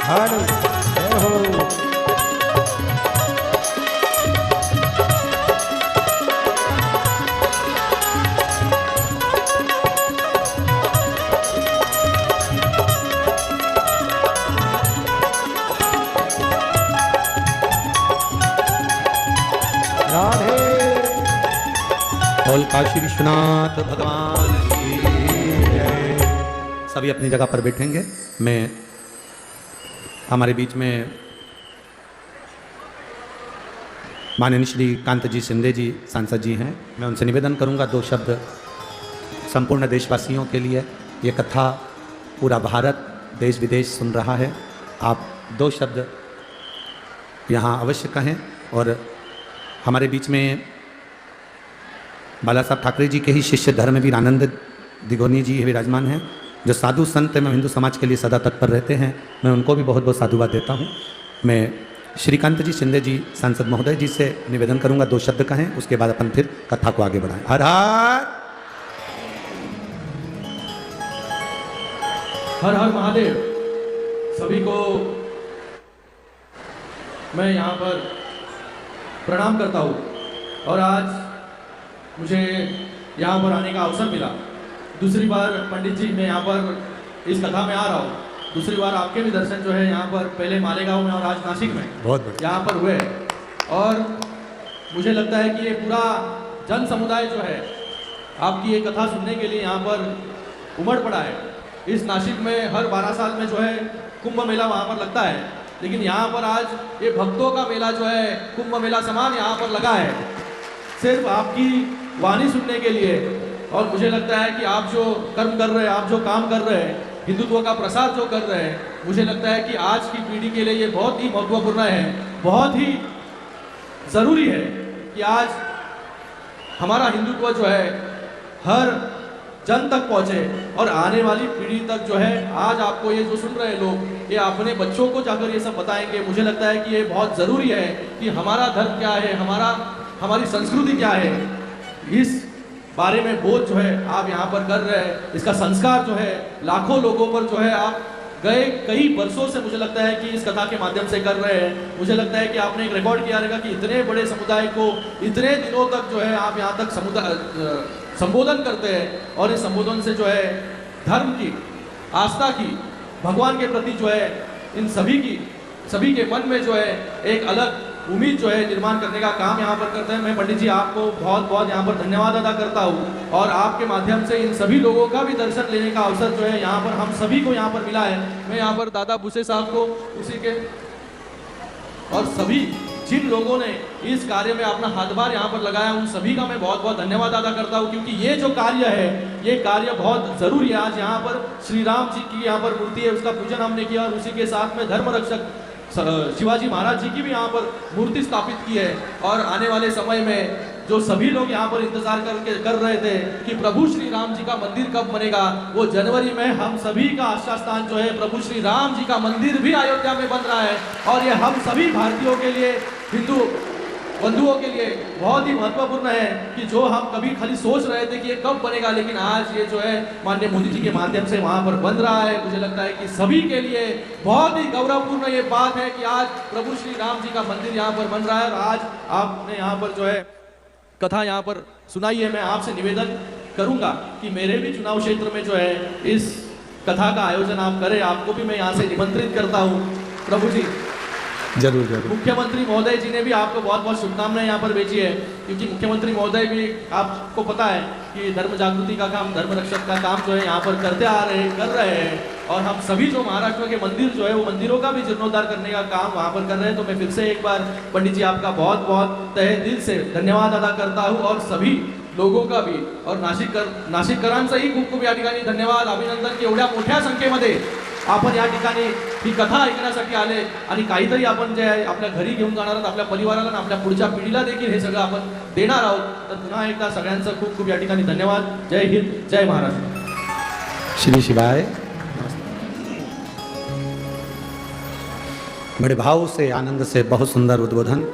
Speaker 10: हरि जय हो। राधे
Speaker 1: बोल काशी विश्वनाथ भगवान की जय। सभी अपनी जगह पर बैठेंगे। मैं हमारे बीच में माननीय श्री कांतजी शिंदे जी सांसद जी हैं। मैं उनसे निवेदन करूंगा 2 शब्द संपूर्ण देशवासियों के लिए। ये कथा पूरा भारत देश विदेश सुन रहा है। आप 2 शब्द यहाँ अवश्य कहें। और हमारे बीच में बाला साहब ठाकरे जी के ही शिष्य धर्मवीर आनंद दिगोनी जी विराजमान हैं, जो साधु संत एवं हिंदू समाज के लिए सदा तत्पर रहते हैं। मैं उनको भी बहुत बहुत साधुवाद देता हूँ। मैं श्रीकांत जी शिंदे जी सांसद महोदय जी से निवेदन करूंगा 2 शब्द कहें, उसके बाद अपन फिर कथा को आगे बढ़ाएं। हर हर
Speaker 11: हर महादेव। सभी को मैं यहाँ पर प्रणाम करता हूँ। और आज मुझे यहाँ पर आने का अवसर मिला। दूसरी बार पंडित जी मैं यहाँ पर इस कथा में आ रहा हूँ। दूसरी बार आपके भी दर्शन जो है यहाँ पर पहले मालेगांव में और आज नासिक में
Speaker 1: बहुत
Speaker 11: यहाँ पर हुए। और मुझे लगता है कि ये पूरा जन समुदाय जो है आपकी ये कथा सुनने के लिए यहाँ पर उमड़ पड़ा है। इस नासिक में हर 12 साल में जो है कुंभ मेला वहाँ पर लगता है, लेकिन यहाँ पर आज ये भक्तों का मेला जो है कुंभ मेला समान यहाँ पर लगा है, सिर्फ आपकी वाणी सुनने के लिए। और मुझे लगता है कि आप जो कर्म कर रहे हैं, आप जो काम कर रहे हैं, हिंदुत्व का प्रसार जो कर रहे हैं, मुझे लगता है कि आज की पीढ़ी के लिए ये बहुत ही महत्वपूर्ण है, बहुत ही ज़रूरी है कि आज हमारा हिंदुत्व जो है हर जन तक पहुँचे और आने वाली पीढ़ी तक जो है। आज आपको ये जो सुन रहे लोग, ये अपने बच्चों को जाकर ये सब बताएंगे। मुझे लगता है कि ये बहुत ज़रूरी है कि हमारा धर्म क्या है, हमारी संस्कृति क्या है, इस बारे में बोध जो है आप यहाँ पर कर रहे हैं। इसका संस्कार जो है लाखों लोगों पर जो है आप गए कई वर्षों से मुझे लगता है कि इस कथा के माध्यम से कर रहे हैं। मुझे लगता है कि आपने एक रिकॉर्ड किया रहेगा कि इतने बड़े समुदाय को इतने दिनों तक जो है आप यहाँ तक संबोधन करते हैं। और इस संबोधन से जो है धर्म की, आस्था की, भगवान के प्रति जो है इन सभी के मन में जो है एक अलग उम्मीद जो है निर्माण करने का काम यहाँ पर करते हैं। मैं पंडित जी आपको बहुत बहुत यहाँ पर धन्यवाद अदा करता हूँ। और आपके माध्यम से इन सभी लोगों का भी दर्शन लेने का अवसर जो है यहाँ पर हम सभी को यहाँ पर मिला है। मैं यहाँ पर दादा भूसे साहब को, उसी के और सभी जिन लोगों ने इस कार्य में अपना हाथभार यहाँ पर लगाया उन सभी का मैं बहुत बहुत धन्यवाद अदा करता हूँ, क्योंकि ये जो कार्य है ये कार्य बहुत ज़रूरी है। आज यहाँ पर श्री राम जी की यहाँ पर मूर्ति है, उसका पूजन हमने किया और उसी के साथ में धर्म रक्षक शिवाजी महाराज जी की भी यहाँ पर मूर्ति स्थापित की है। और आने वाले समय में जो सभी लोग यहाँ पर इंतजार कर रहे थे कि प्रभु श्री राम जी का मंदिर कब बनेगा, वो जनवरी में हम सभी का आस्था स्थान जो है प्रभु श्री राम जी का मंदिर भी अयोध्या में बन रहा है। और ये हम सभी भारतीयों के लिए, हिंदू बंधुओं के लिए बहुत ही महत्वपूर्ण है कि जो हम कभी खाली सोच रहे थे कि ये कब बनेगा, लेकिन आज ये जो है माननीय मोदी जी के माध्यम से वहाँ पर बन रहा है। मुझे लगता है कि सभी के लिए बहुत ही गौरवपूर्ण ये बात है कि आज प्रभु श्री राम जी का मंदिर यहाँ पर बन रहा है। और आज आपने यहाँ पर जो है कथा यहाँ पर सुनाई है। मैं आपसे निवेदन करूंगा कि मेरे भी चुनाव क्षेत्र में जो है इस कथा का आयोजन आप करें। आपको भी मैं यहाँ से निमंत्रित करता हूँ। प्रभु जी
Speaker 1: जरूर जरूर।
Speaker 11: मुख्यमंत्री महोदय जी ने भी आपको बहुत बहुत शुभकामनाएं यहाँ पर भेजी है, क्योंकि मुख्यमंत्री महोदय भी आपको पता है कि धर्म जागृति का काम, धर्म रक्षक का काम जो है यहाँ पर कर रहे हैं। और हम सभी जो महाराष्ट्र के मंदिर जो है वो मंदिरों का भी जीर्णोद्धार करने का काम वहाँ पर कर रहे हैं। तो मैं फिर से एक बार पंडित जी आपका बहुत बहुत तहे दिल से धन्यवाद अदा करता हूँ और सभी लोगों का भी, और नाशिककरांचाही खूप खूप या ठिकाणी धन्यवाद, अभिनंदन की एवढ्या मोठ्या संख्येमध्ये आपण या ठिकाणी ही कथा ऐकण्यासाठी आले आणि काहीतरी आपण जे आहे आपल्या घरी घेऊन जाणार आहोत, आपल्या परिवाराला आणि आपल्या पुढच्या पिढीला देखील हे सगळं आपण देणार आहोत। तर पुन्हा एकदा सगळ्यांचं खूप खूप या ठिकाणी धन्यवाद। जय हिंद, जय महाराष्ट्र।
Speaker 1: श्री शिवाय। बड़े भाव से, आनंद से बहुत सुंदर उद्बोधन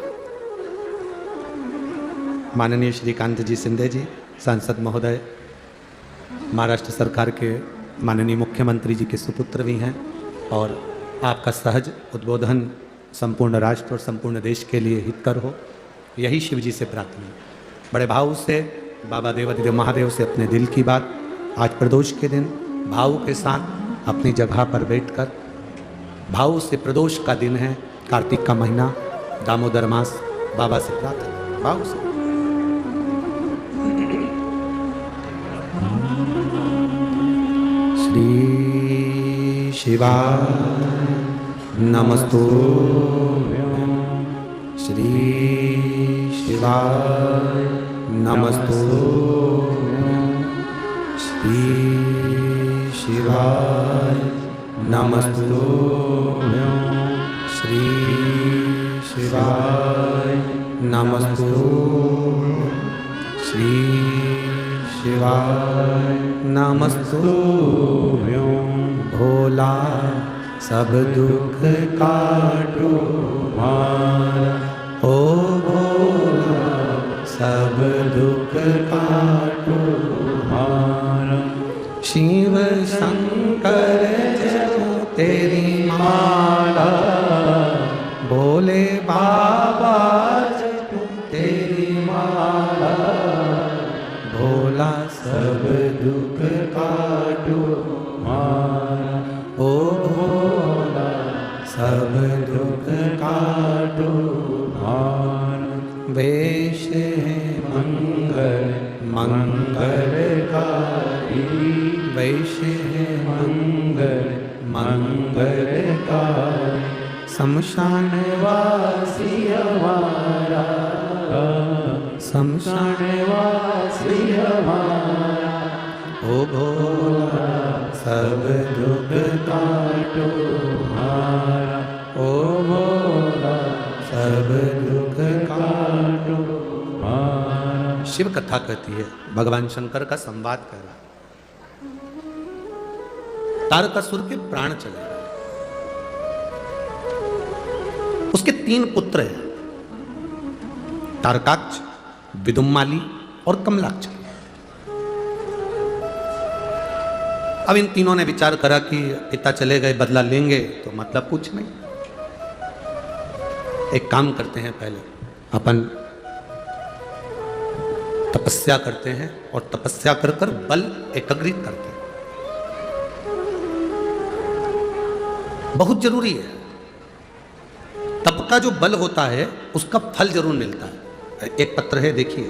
Speaker 1: माननीय श्रीकांत जी शिंदे जी, सांसद महोदय, महाराष्ट्र सरकार के माननीय मुख्यमंत्री जी के सुपुत्र भी हैं, और आपका सहज उद्बोधन संपूर्ण राष्ट्र और संपूर्ण देश के लिए हितकर हो, यही शिव जी से प्रार्थना। बड़े भाव से बाबा देवाधिदेव महादेव से अपने दिल की बात आज प्रदोष के दिन भाव के साथ अपनी जगह पर बैठकर, भाव से प्रदोष का दिन है, कार्तिक का महीना, दामोदर मास, बाबा से प्रार्थना भाव से। श्री शिवाय नमस्तुभ्यं, श्री शिवाय नमस्तुभ्यं, श्री शिवाय नमस्तुभ्यं, श्री शिवाय नमस्तुभ्यं, श्री शिवाय नमस्तुभ्यं। भोला सब दुख काटो मारा, ओ भोला सब दुख काटो मारा। शिव शंकर जपो तेरी माला, भोले बाबा जपो तेरी माला। भोला सब दुख काटो मारा, ओ भोला सब दुख काटो मारा। वेश है मंगल मंगलकारी, वेश है मंगल मंगलकारी। शमशान वासी हमारा, शमशान वासी हमारा। ओ भोला सब दुख काटो मारा, ओ भोला सब दुख काटो मारा। शिव कथा कहती है, भगवान शंकर का संवाद कर रहा है। तारकासुर के प्राण चले गए, उसके 3 पुत्र हैं, तारकाक्ष, विदुम्माली और कमलाक्ष। अब इन तीनों ने विचार करा कि पिता चले गए, बदला लेंगे तो मतलब कुछ नहीं। एक काम करते हैं, पहले अपन तपस्या करते हैं और तपस्या कर कर बल एकत्रित करते हैं। बहुत जरूरी है। तप का जो बल होता है उसका फल जरूर मिलता है। एक पत्र है, देखिए।